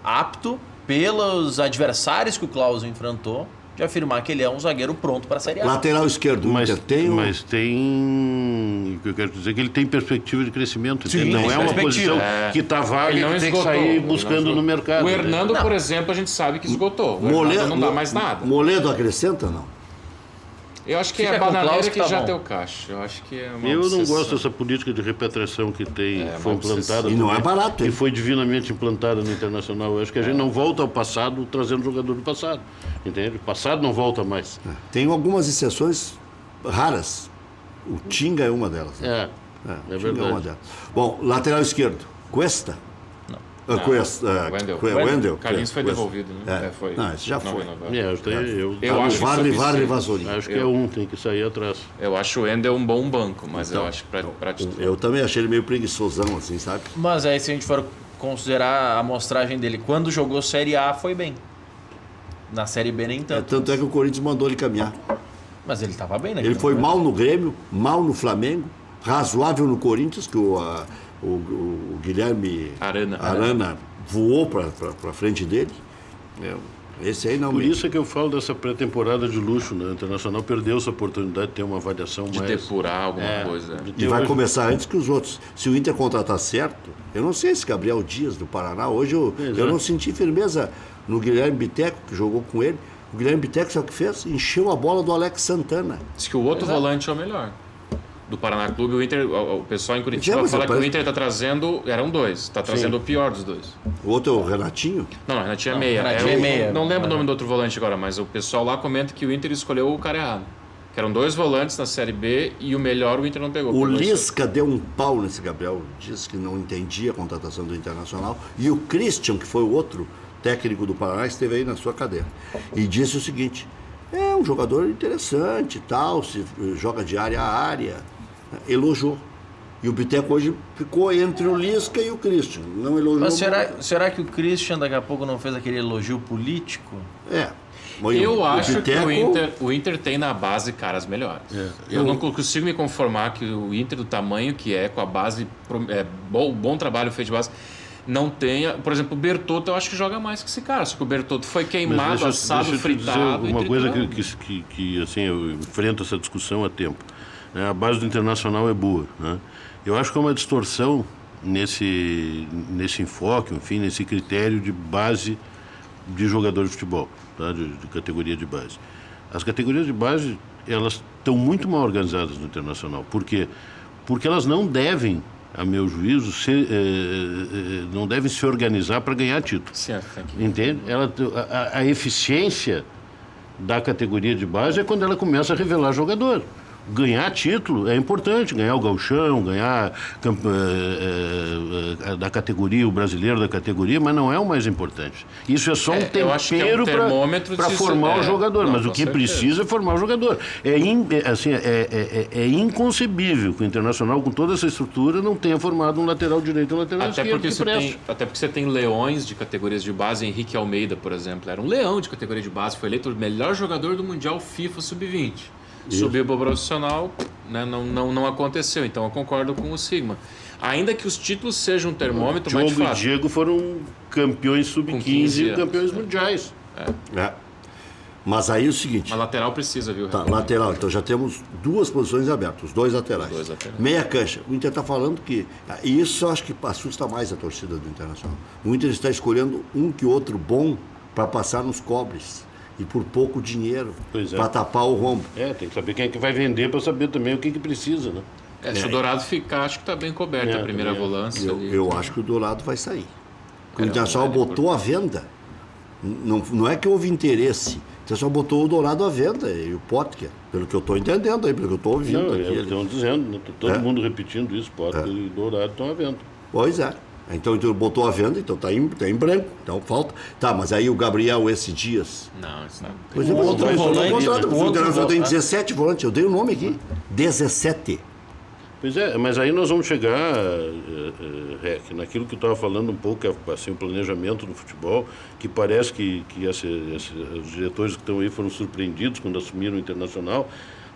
[SPEAKER 3] apto, pelos adversários que o Klaus enfrentou, de afirmar que ele é um zagueiro pronto para a Série A.
[SPEAKER 1] Lateral esquerdo,
[SPEAKER 2] Mas
[SPEAKER 1] Inter tem...
[SPEAKER 2] mas tem... O que eu quero dizer é que ele tem perspectiva de crescimento.
[SPEAKER 3] Sim,
[SPEAKER 2] não
[SPEAKER 3] tem
[SPEAKER 2] é uma
[SPEAKER 3] perspectiva.
[SPEAKER 2] posição que está vaga
[SPEAKER 4] Ele
[SPEAKER 2] e
[SPEAKER 4] não
[SPEAKER 2] que tem que
[SPEAKER 4] esgotou,
[SPEAKER 2] sair
[SPEAKER 4] ele não
[SPEAKER 2] buscando
[SPEAKER 4] esgotou.
[SPEAKER 2] no mercado.
[SPEAKER 4] O
[SPEAKER 2] né?
[SPEAKER 4] Hernando, por exemplo, a gente sabe que esgotou. O Hernando não dá mais nada.
[SPEAKER 1] Moledo acrescenta, não?
[SPEAKER 4] Eu acho que
[SPEAKER 3] Fica
[SPEAKER 4] é a
[SPEAKER 3] com o
[SPEAKER 4] bananeira
[SPEAKER 3] Klaus
[SPEAKER 4] que
[SPEAKER 3] que tá
[SPEAKER 4] já
[SPEAKER 3] bom.
[SPEAKER 4] deu caixa. Eu acho que é uma
[SPEAKER 2] Eu não
[SPEAKER 4] obsessão.
[SPEAKER 2] gosto dessa política de repatriação que foi
[SPEAKER 4] uma
[SPEAKER 2] implantada.
[SPEAKER 1] E não é
[SPEAKER 2] também,
[SPEAKER 1] barato,
[SPEAKER 2] E
[SPEAKER 1] hein?
[SPEAKER 2] foi divinamente implantada no Internacional. Eu acho que a gente não volta ao passado trazendo jogador do passado. Entende? O passado não volta mais.
[SPEAKER 1] Tem algumas exceções raras. O Tinga é uma delas.
[SPEAKER 2] É
[SPEAKER 1] Tinga
[SPEAKER 2] verdade.
[SPEAKER 1] é uma delas. Bom, lateral esquerdo. Cuesta?
[SPEAKER 4] Não.
[SPEAKER 1] Cuesta. Wendel.
[SPEAKER 4] Carlinhos foi
[SPEAKER 1] Cuesta.
[SPEAKER 4] devolvido, né? Foi.
[SPEAKER 1] Não, esse já
[SPEAKER 4] Não
[SPEAKER 1] foi.
[SPEAKER 4] renovado.
[SPEAKER 2] Eu
[SPEAKER 4] acho
[SPEAKER 1] Varley
[SPEAKER 4] insuficiente.
[SPEAKER 1] Vassourinho.
[SPEAKER 2] acho que é um, tem que sair atrás.
[SPEAKER 4] Eu acho o Wendel um bom banco, mas
[SPEAKER 1] Então,
[SPEAKER 4] eu acho que pra titular.
[SPEAKER 1] Eu também achei ele meio preguiçosão, assim, sabe?
[SPEAKER 3] Mas aí, se a gente for considerar a amostragem dele, quando jogou Série A, foi bem. Na Série B, nem tanto.
[SPEAKER 1] Tanto é que o Corinthians mandou ele caminhar.
[SPEAKER 3] Mas ele estava bem, né?
[SPEAKER 1] Ele foi mal no Grêmio, mal no Flamengo, razoável no Corinthians, que o Guilherme
[SPEAKER 4] Arana.
[SPEAKER 1] voou para frente dele. Esse aí não
[SPEAKER 2] Por
[SPEAKER 1] me...
[SPEAKER 2] isso é que eu falo dessa pré-temporada de luxo, né? O Internacional perdeu essa oportunidade de ter uma avaliação
[SPEAKER 4] De
[SPEAKER 2] mais...
[SPEAKER 4] depurar alguma coisa.
[SPEAKER 2] de
[SPEAKER 1] E
[SPEAKER 2] ter
[SPEAKER 1] vai
[SPEAKER 2] hoje-
[SPEAKER 1] começar antes que os outros. Se o Inter contratar certo, eu não sei se Gabriel Dias do Paraná, hoje eu não senti firmeza no Guilherme Bitteco, que jogou com ele. O Guilherme Bitteco, sabe o que fez? Encheu a bola do Alex Santana.
[SPEAKER 4] Diz que o outro volante é o melhor. Do Paraná Clube, o Inter, o pessoal em Curitiba
[SPEAKER 1] mas
[SPEAKER 4] fala que o
[SPEAKER 1] parece-
[SPEAKER 4] Inter está trazendo, eram dois, está trazendo o pior dos dois.
[SPEAKER 1] O outro é o Renatinho.
[SPEAKER 4] Não, Renatinho é meia.
[SPEAKER 3] Renatinho é meia.
[SPEAKER 4] Não lembro o nome do outro volante agora, mas o pessoal lá comenta que o Inter escolheu o cara errado. Que eram dois volantes na Série B e o melhor o Inter não pegou.
[SPEAKER 1] O
[SPEAKER 4] Pegou esse-
[SPEAKER 1] Lisca deu um pau nesse Gabriel, disse que não entendia a contratação do Internacional. E o Christian, que foi o outro técnico do Paraná, esteve aí na sua cadeira. E disse o seguinte: é um jogador interessante e tal, se joga de área a área. Elogiou. E o Bitteco hoje ficou entre o Lisca e o Christian. Não elogiou.
[SPEAKER 3] Mas será que o Christian daqui a pouco não fez aquele elogio político?
[SPEAKER 1] É. Mas
[SPEAKER 4] Eu
[SPEAKER 1] o
[SPEAKER 4] acho
[SPEAKER 1] Bitteco-
[SPEAKER 4] que o Inter tem na base caras melhores. Eu não consigo me conformar que o Inter, do tamanho que é, com a base, bom trabalho feito de base, não tenha... Por exemplo, o Bertotto eu acho que joga mais que esse cara. Só que o Bertotto foi
[SPEAKER 2] Mas
[SPEAKER 4] queimado, assado,
[SPEAKER 2] deixa eu te
[SPEAKER 4] fritado.
[SPEAKER 2] dizer uma
[SPEAKER 4] e
[SPEAKER 2] coisa
[SPEAKER 4] triturado.
[SPEAKER 2] que assim, eu enfrento essa discussão há tempo. Né? A base do Internacional é boa. Né? Eu acho que é uma distorção nesse enfoque, enfim, nesse critério de base de jogador de futebol, tá? de categoria de base. As categorias de base, elas estão muito mal organizadas no Internacional. Por quê? Porque elas não devem, a meu juízo, não devem se organizar para ganhar título.
[SPEAKER 4] Certo, tem que...
[SPEAKER 2] Entende? A eficiência da categoria de base é quando ela começa a revelar jogador. Ganhar título é importante, ganhar o gauchão, ganhar da categoria, o brasileiro da categoria, mas não é o mais importante. Isso é só um
[SPEAKER 4] eu acho que é um
[SPEAKER 2] tempero
[SPEAKER 4] termômetro
[SPEAKER 2] para
[SPEAKER 4] de-
[SPEAKER 2] formar o jogador,
[SPEAKER 4] não,
[SPEAKER 2] mas o
[SPEAKER 4] com
[SPEAKER 2] que
[SPEAKER 4] certeza.
[SPEAKER 2] precisa é formar o jogador. É inconcebível que o Internacional, com toda essa estrutura, não tenha formado um lateral direito e um lateral
[SPEAKER 4] Até
[SPEAKER 2] esquerdo
[SPEAKER 4] porque,
[SPEAKER 2] que preste.
[SPEAKER 4] até porque você tem leões de categorias de base. Henrique Almeida, por exemplo, era um leão de categoria de base. Foi eleito o melhor jogador do Mundial FIFA Sub-20. Subiu para o profissional, né, não aconteceu. Então eu concordo com o Sigma. Ainda que os títulos sejam um termômetro, mais
[SPEAKER 2] Diogo e
[SPEAKER 4] fácil.
[SPEAKER 2] Diego foram campeões
[SPEAKER 4] Com 15
[SPEAKER 2] sub-15 e
[SPEAKER 4] anos,
[SPEAKER 2] campeões mundiais.
[SPEAKER 1] É. Mas aí é o seguinte.
[SPEAKER 4] Mas lateral precisa, viu?
[SPEAKER 1] Tá, lateral. Então já temos duas posições abertas, os dois laterais.
[SPEAKER 4] Dois laterais.
[SPEAKER 1] Meia cancha. O Inter está falando que... E isso eu acho que assusta mais a torcida do Internacional. O Inter está escolhendo um que outro bom para passar nos cobres. E por pouco dinheiro.
[SPEAKER 2] Pois é.
[SPEAKER 1] Para tapar o rombo.
[SPEAKER 2] Tem que saber quem é que vai vender para saber também o que precisa, né?
[SPEAKER 4] Se o Dourado ficar, acho que está bem coberto a primeira
[SPEAKER 2] também é.
[SPEAKER 4] volância. ali.
[SPEAKER 1] Eu acho que o Dourado vai sair. O Internacional botou à venda. Não é que houve interesse. O Internacional botou o Dourado à venda. E o Potker, pelo que eu estou entendendo aí, pelo que eu estou ouvindo
[SPEAKER 2] Não,
[SPEAKER 1] aqui.
[SPEAKER 2] estão dizendo, né? Todo
[SPEAKER 1] É.
[SPEAKER 2] mundo repetindo isso, pode e Dourado estão à venda.
[SPEAKER 1] Pois é. Então tu botou a venda, então tá em branco, então falta. Tá, mas aí o Gabriel Dias.
[SPEAKER 4] Não, isso não.
[SPEAKER 1] Pois é, mas
[SPEAKER 3] outro
[SPEAKER 1] eu
[SPEAKER 3] volante,
[SPEAKER 1] contrato,
[SPEAKER 3] né?
[SPEAKER 1] o Internacional tem
[SPEAKER 3] Outro
[SPEAKER 1] 17 volantes, eu dei o nome aqui. 17.
[SPEAKER 2] Pois é, mas aí nós vamos chegar, Rec, naquilo que eu estava falando um pouco, assim, o planejamento do futebol, que parece que os diretores que estão aí foram surpreendidos quando assumiram o Internacional.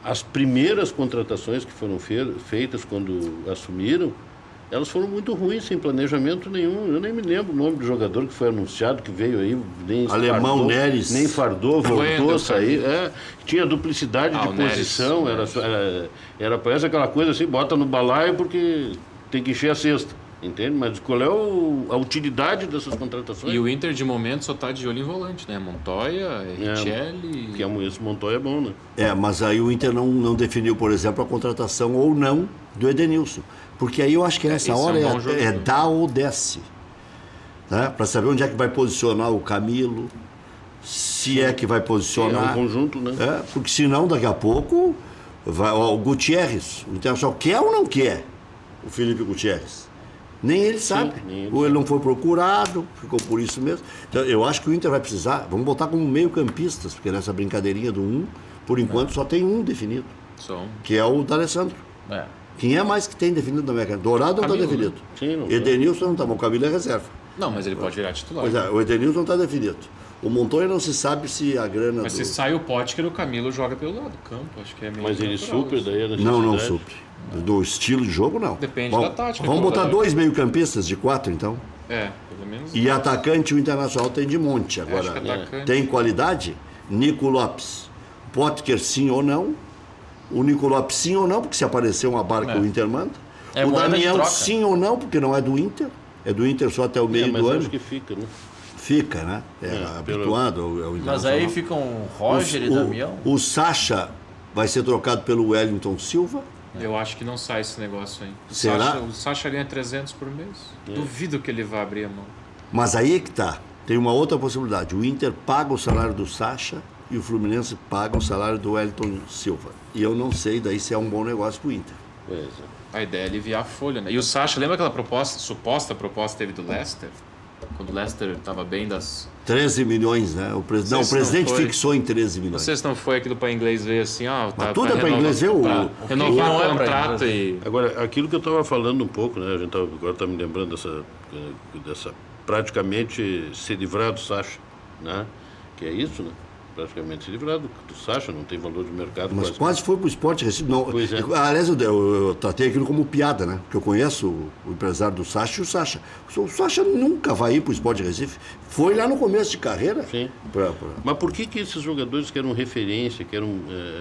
[SPEAKER 2] As primeiras contratações que foram feitas quando assumiram, elas foram muito ruins, sem planejamento nenhum. Eu nem me lembro o nome do jogador que foi anunciado, que veio aí, nem
[SPEAKER 1] Alemão
[SPEAKER 2] fardou,
[SPEAKER 1] Neres.
[SPEAKER 2] nem fardou, voltou a sair. Tinha duplicidade de
[SPEAKER 4] o Neres,
[SPEAKER 2] posição, era parece aquela coisa assim, bota no balaio porque tem que encher a cesta, entende? Mas qual é a utilidade dessas contratações?
[SPEAKER 4] E o Inter, de momento, só tá de olho em volante, né? Montoya, Richelli...
[SPEAKER 2] Que esse Montoya é bom, né?
[SPEAKER 1] Mas aí o Inter não definiu, por exemplo, a contratação ou não do Edenilson. Porque aí eu acho que nessa hora é dá ou desce. Né? Para saber onde é que vai posicionar o Camilo, se é que vai posicionar.
[SPEAKER 2] É um conjunto, né?
[SPEAKER 1] Porque senão, daqui a pouco, o Gutierrez, o Internacional quer ou não quer o Felipe Gutierrez? Nem ele sabe. Ou ele não foi procurado, ficou por isso mesmo. Então, eu acho que o Inter vai precisar, vamos botar como meio-campistas, porque nessa brincadeirinha do por enquanto, só tem um definido, que é o D'Alessandro. Quem é mais que tem definido na América? Dourado não está definido.
[SPEAKER 2] Sim, não
[SPEAKER 1] Edenilson não está, o Camilo é reserva.
[SPEAKER 4] Não, mas ele pode virar titular.
[SPEAKER 1] Pois é, o Edenilson não está definido. O Montoya não se sabe se a grana
[SPEAKER 4] Mas se sai o Potker, o Camilo joga pelo lado do campo. Acho que é meio
[SPEAKER 2] Mas ele
[SPEAKER 4] natural,
[SPEAKER 2] supre daí a necessidade?
[SPEAKER 1] Não supre. Do estilo de jogo, não.
[SPEAKER 4] Depende da tática.
[SPEAKER 1] Vamos botar 2 meio-campistas de 4, então.
[SPEAKER 4] Pelo menos.
[SPEAKER 1] E atacante, o Internacional tem de monte. Agora,
[SPEAKER 4] Acho que atacante...
[SPEAKER 1] tem qualidade? Nico Lopes. Potker, sim ou não? O Nico Lopes, sim ou não? Porque se aparecer uma barca, o Inter manda. O Daniel, sim ou não? Porque não é do Inter. É do Inter só até o meio do ano.
[SPEAKER 2] Acho que fica, né?
[SPEAKER 1] Fica, né? Habituado ao Internacional.
[SPEAKER 3] Mas aí ficam Roger e Damião.
[SPEAKER 1] O Sacha vai ser trocado pelo Wellington Silva.
[SPEAKER 4] Eu acho que não sai esse negócio aí.
[SPEAKER 1] Será?
[SPEAKER 4] O Sacha ganha 300 por mês. Duvido que ele vá abrir a mão.
[SPEAKER 1] Mas aí é que tá. Tem uma outra possibilidade. O Inter paga o salário do Sacha e o Fluminense paga o salário do Wellington Silva. E eu não sei daí se é um bom negócio pro Inter.
[SPEAKER 2] Pois é.
[SPEAKER 4] A ideia é aliviar a folha, né? E o Sacha, lembra aquela suposta proposta teve do Leicester? Quando o Leicester estava bem das...
[SPEAKER 1] 13 milhões, né? O presidente fixou em 13 milhões.
[SPEAKER 4] Não sei se não foi aquilo para inglês ver assim,
[SPEAKER 1] Mas tudo é para inglês ver
[SPEAKER 4] renovar o contrato e...
[SPEAKER 2] Agora, aquilo que eu estava falando um pouco, né? A gente agora está me lembrando dessa praticamente se livrar do Sacha, né? Que é isso, né? Praticamente se livrar do Sacha, não tem valor de mercado.
[SPEAKER 1] Mas quase foi para o Sport Recife. Não.
[SPEAKER 2] Pois é.
[SPEAKER 1] Aliás, eu tratei aquilo como piada, né? Porque eu conheço o empresário do Sacha e o Sacha. O Sacha nunca vai ir para o Sport Recife. Foi lá no começo de carreira.
[SPEAKER 2] Sim. Mas por que esses jogadores que eram referência, que eram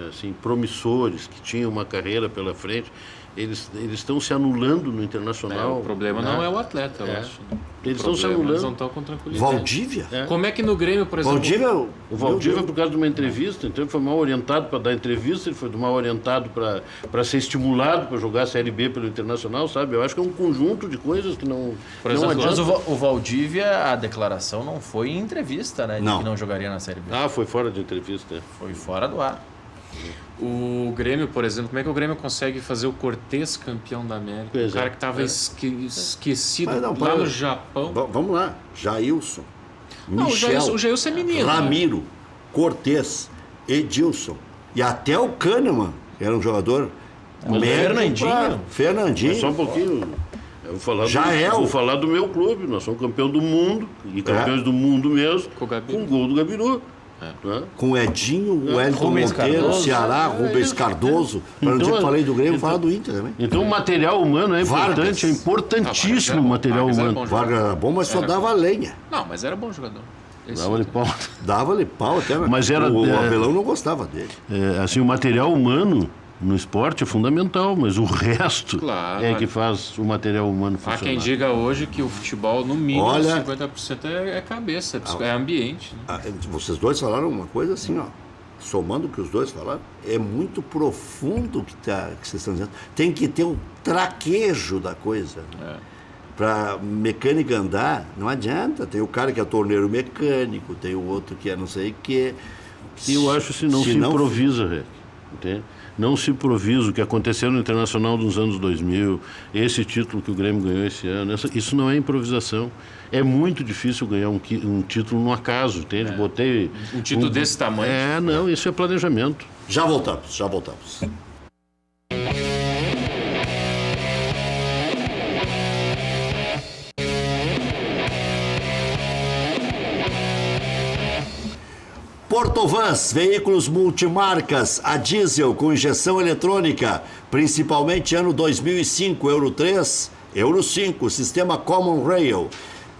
[SPEAKER 2] assim, promissores, que tinham uma carreira pela frente, eles estão se anulando no Internacional?
[SPEAKER 4] O problema não é o atleta, eu acho.
[SPEAKER 2] Eles estão se anulando.
[SPEAKER 4] Eles não estão com tranquilidade.
[SPEAKER 1] Valdívia?
[SPEAKER 4] Como é que no Grêmio, por exemplo...
[SPEAKER 2] O Valdívia, por causa de uma entrevista, então ele foi mal orientado para dar entrevista, ele foi mal orientado para ser estimulado para jogar a Série B pelo Internacional, sabe? Eu acho que é um conjunto de coisas que não adianta.
[SPEAKER 3] Mas o Valdívia, a declaração não foi em entrevista, né? De que não jogaria na Série B.
[SPEAKER 2] Foi fora de entrevista.
[SPEAKER 3] Foi fora do ar.
[SPEAKER 4] O Grêmio, por exemplo, como é que o Grêmio consegue fazer o Cortez campeão da América? O cara que estava esquecido lá no Japão.
[SPEAKER 1] Vamos lá. Jailson, Michel,
[SPEAKER 4] o Jailson é menino.
[SPEAKER 1] Ramiro, Cortez, Edilson e até o Kahneman, que era um jogador Fernandinho.
[SPEAKER 2] Só um pouquinho. Vou falar do meu clube. Nós somos campeão do mundo e campeões do mundo mesmo com o gol do Gabiru.
[SPEAKER 1] Com Edinho, Wellington Monteiro, Ceará, Rubens Cardoso. Para não dizer que falei do Grêmio, falar do Inter também.
[SPEAKER 2] Então o material humano é importante, é importantíssimo o material humano.
[SPEAKER 1] Vargas era bom, mas só dava lenha.
[SPEAKER 4] Não, mas era bom jogador.
[SPEAKER 2] Dava-lhe pau.
[SPEAKER 1] Dava-lhe pau até.
[SPEAKER 2] Mas
[SPEAKER 1] o Abelão não gostava dele.
[SPEAKER 2] Assim, o material humano no esporte é fundamental, mas o resto é que faz o material humano funcionar.
[SPEAKER 4] Há quem diga hoje que o futebol, no mínimo, 50% é cabeça, é ambiente. Né?
[SPEAKER 1] Vocês dois falaram uma coisa assim, ó. Somando o que os dois falaram, é muito profundo o que vocês estão dizendo. Tem que ter um traquejo da coisa. Para mecânica andar, não adianta. Tem o cara que é torneiro mecânico, tem o outro que é não sei o quê.
[SPEAKER 2] Eu acho se não se improvisa, entende? Não se improvisa o que aconteceu no Internacional dos anos 2000, esse título que o Grêmio ganhou esse ano, isso não é improvisação. É muito difícil ganhar um título no acaso, entende? Botei
[SPEAKER 4] um título desse tamanho.
[SPEAKER 2] Não, isso é planejamento.
[SPEAKER 1] Já voltamos. Portovans, veículos multimarcas a diesel com injeção eletrônica, principalmente ano 2005, Euro 3, Euro 5, sistema Common Rail.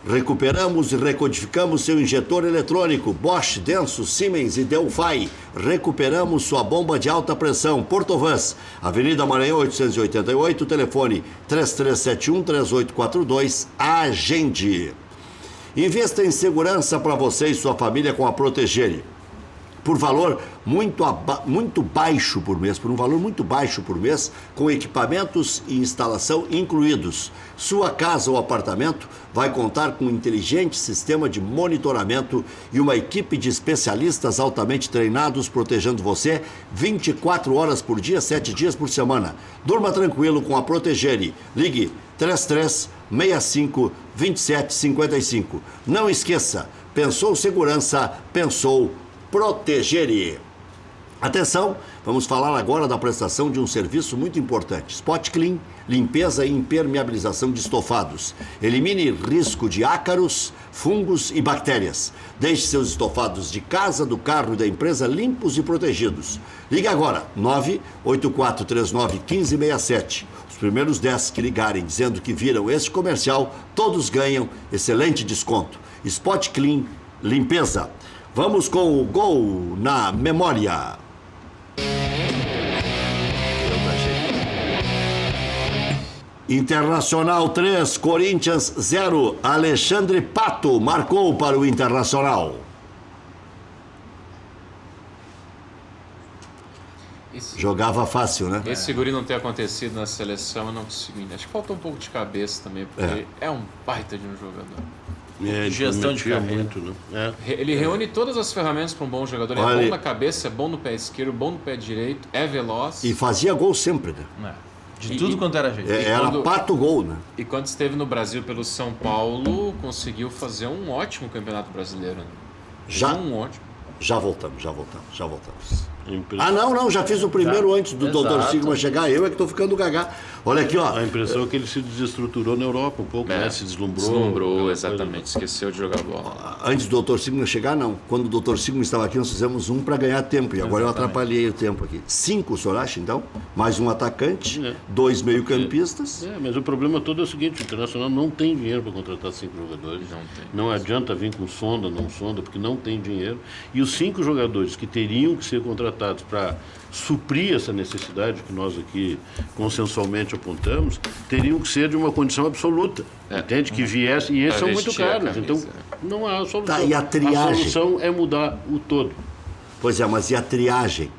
[SPEAKER 1] Recuperamos e recodificamos seu injetor eletrônico, Bosch, Denso, Siemens e Delphi. Recuperamos sua bomba de alta pressão, Portovans, Avenida Maranhão 888, telefone 3371-3842, agende. Investa em segurança para você e sua família com a Protegere. Por valor muito baixo por mês, com equipamentos e instalação incluídos. Sua casa ou apartamento vai contar com um inteligente sistema de monitoramento e uma equipe de especialistas altamente treinados protegendo você 24 horas por dia, 7 dias por semana. Durma tranquilo com a Protegere. Ligue 3365-2755. Não esqueça, pensou segurança, pensou Protegere. Atenção, vamos falar agora da prestação de um serviço muito importante. Spot Clean, limpeza e impermeabilização de estofados. Elimine risco de ácaros, fungos e bactérias. Deixe seus estofados de casa, do carro e da empresa limpos e protegidos. Ligue agora, 98439-1567. Os primeiros 10 que ligarem dizendo que viram este comercial, todos ganham excelente desconto. Spot Clean, limpeza. Vamos com o gol na memória. Internacional 3, Corinthians 0. Alexandre Pato marcou para o Internacional. Jogava fácil, né?
[SPEAKER 4] Esse guri não ter acontecido na seleção, eu não consigo. Acho que faltou um pouco de cabeça também, porque é um baita de um jogador.
[SPEAKER 3] Gestão de carreira.
[SPEAKER 2] Muito, né?
[SPEAKER 4] Ele reúne todas as ferramentas para um bom jogador. Ele é bom na cabeça, é bom no pé esquerdo, bom no pé direito, é veloz.
[SPEAKER 1] E fazia gol sempre, né?
[SPEAKER 3] De tudo quanto era jeito.
[SPEAKER 1] Era Pato gol, né?
[SPEAKER 4] E quando esteve no Brasil pelo São Paulo, conseguiu fazer um ótimo campeonato brasileiro. Né?
[SPEAKER 1] Um ótimo. Já voltamos. Não, já fiz o primeiro antes do Dr. Sigma chegar. Eu é que estou ficando gagá. Olha aqui, ó.
[SPEAKER 2] A impressão é que ele se desestruturou na Europa um pouco, né? Se deslumbrou.
[SPEAKER 4] Deslumbrou, exatamente. Esqueceu de jogar bola.
[SPEAKER 1] Antes do Dr. Sigma chegar, não. Quando o Dr. Sigma estava aqui, nós fizemos um para ganhar tempo. E agora eu atrapalhei o tempo aqui. 5, o senhor acha, então? Mais um atacante, 2 meio-campistas.
[SPEAKER 2] Mas o problema todo é o seguinte: o Internacional não tem dinheiro para contratar 5 jogadores. Não adianta vir com sonda, porque não tem dinheiro. E os 5 jogadores que teriam que ser contratados para suprir essa necessidade que nós aqui consensualmente apontamos, teriam que ser de uma condição absoluta, entende? Que viesse, e esses são muito caros, então não há solução.
[SPEAKER 1] E a triagem?
[SPEAKER 2] A solução é mudar o todo.
[SPEAKER 1] Pois é, mas e a triagem?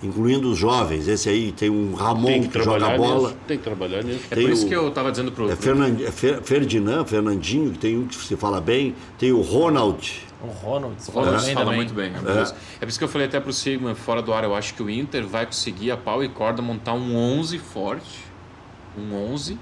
[SPEAKER 1] Incluindo os jovens, esse aí tem um Ramon que joga bola.
[SPEAKER 2] Tem que trabalhar nisso.
[SPEAKER 4] É por isso que eu estava dizendo pro...
[SPEAKER 1] Fernandinho, que tem um que se fala bem, tem o Ronald.
[SPEAKER 3] O Ronald
[SPEAKER 4] fala muito bem. É por isso que eu falei até pro Sigma, fora do ar, eu acho que o Inter vai conseguir a pau e corda montar um 11 forte. Um 11.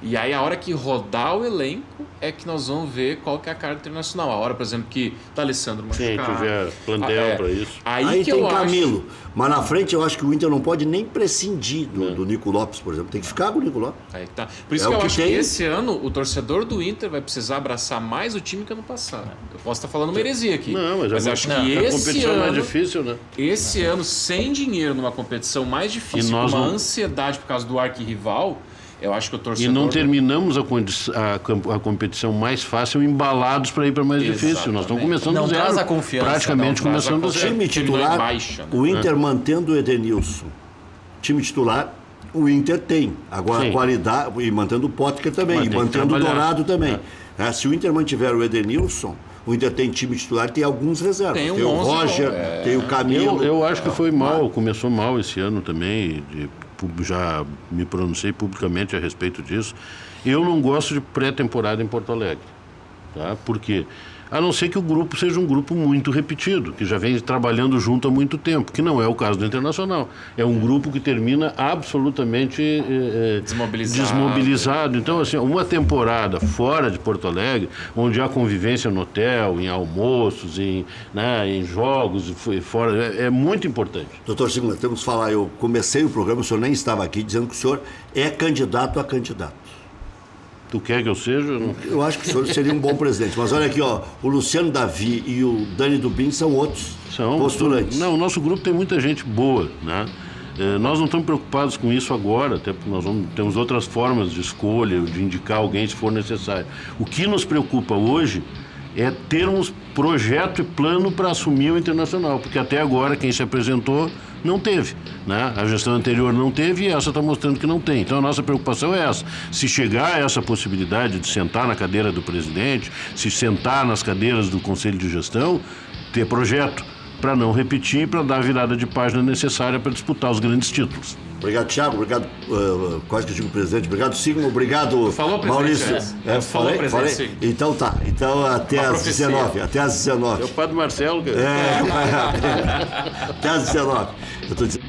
[SPEAKER 4] E aí a hora que rodar o elenco é que nós vamos ver qual que é a cara internacional. A hora, por exemplo, que tá Alessandro machucado.
[SPEAKER 2] Sim, tiver plantel para isso.
[SPEAKER 1] Aí que tem Camilo. Mas na frente eu acho que o Inter não pode nem prescindir do Nico Lopes, por exemplo. Tem que ficar com o Nico Lopes.
[SPEAKER 4] Aí tá. Por isso que eu acho que esse ano o torcedor do Inter vai precisar abraçar mais o time que ano passado. Eu posso estar falando uma heresia aqui.
[SPEAKER 2] Não, mas
[SPEAKER 4] acho que esse ano...
[SPEAKER 2] mais difícil, né?
[SPEAKER 4] Esse ano, sem dinheiro numa competição mais difícil, com uma ansiedade por causa do arquirrival... Eu acho que o torcedor...
[SPEAKER 2] E não terminamos a competição mais fácil embalados para ir para mais difícil. Nós estamos começando do zero.
[SPEAKER 3] Traz a confiança.
[SPEAKER 2] Praticamente começando do zero.
[SPEAKER 1] Time titular, baixa, né? O Inter mantendo o Edenilson. Time titular, o Inter tem. Agora a qualidade, e mantendo o Potker também, e mantendo o Dourado também. Se o Inter mantiver o Edenilson... O Inter tem time titular, tem alguns reservas. Tem o Roger, tem o Camilo.
[SPEAKER 2] Eu acho que foi mal, começou mal esse ano também. Já me pronunciei publicamente a respeito disso. Eu não gosto de pré-temporada em Porto Alegre. Tá? Porque a não ser que o grupo seja um grupo muito repetido, que já vem trabalhando junto há muito tempo, que não é o caso do Internacional. É um grupo que termina absolutamente desmobilizado. Então, assim, uma temporada fora de Porto Alegre, onde há convivência no hotel, em almoços, em jogos, fora, é muito importante.
[SPEAKER 1] Doutor Sigmund, temos que falar, eu comecei o programa, o senhor nem estava aqui, dizendo que o senhor é candidato a candidato.
[SPEAKER 2] Tu quer que eu seja?
[SPEAKER 1] Eu acho que o senhor seria um bom presidente. Mas olha aqui, ó, o Luciano Davi e o Dani Dubin são outros postulantes.
[SPEAKER 2] Não, o nosso grupo tem muita gente boa, né? Nós não estamos preocupados com isso agora, até porque nós temos outras formas de escolha, de indicar alguém se for necessário. O que nos preocupa hoje é termos projeto e plano para assumir o Internacional, porque até agora quem se apresentou não teve, né? A gestão anterior não teve e essa está mostrando que não tem. Então a nossa preocupação é essa. Se chegar a essa possibilidade de sentar na cadeira do presidente, se sentar nas cadeiras do Conselho de Gestão, ter projeto para não repetir, para dar a virada de página necessária para disputar os grandes títulos.
[SPEAKER 1] Obrigado, Thiago. Obrigado, quase que eu digo presidente. Obrigado, Sigmund. Obrigado,
[SPEAKER 4] falou,
[SPEAKER 1] Maurício.
[SPEAKER 4] Falei?
[SPEAKER 1] Falei? Então tá. Então até às 19. Até às 19.
[SPEAKER 2] É o padre Marcelo, cara.
[SPEAKER 1] Até às 19. Eu tô dizendo...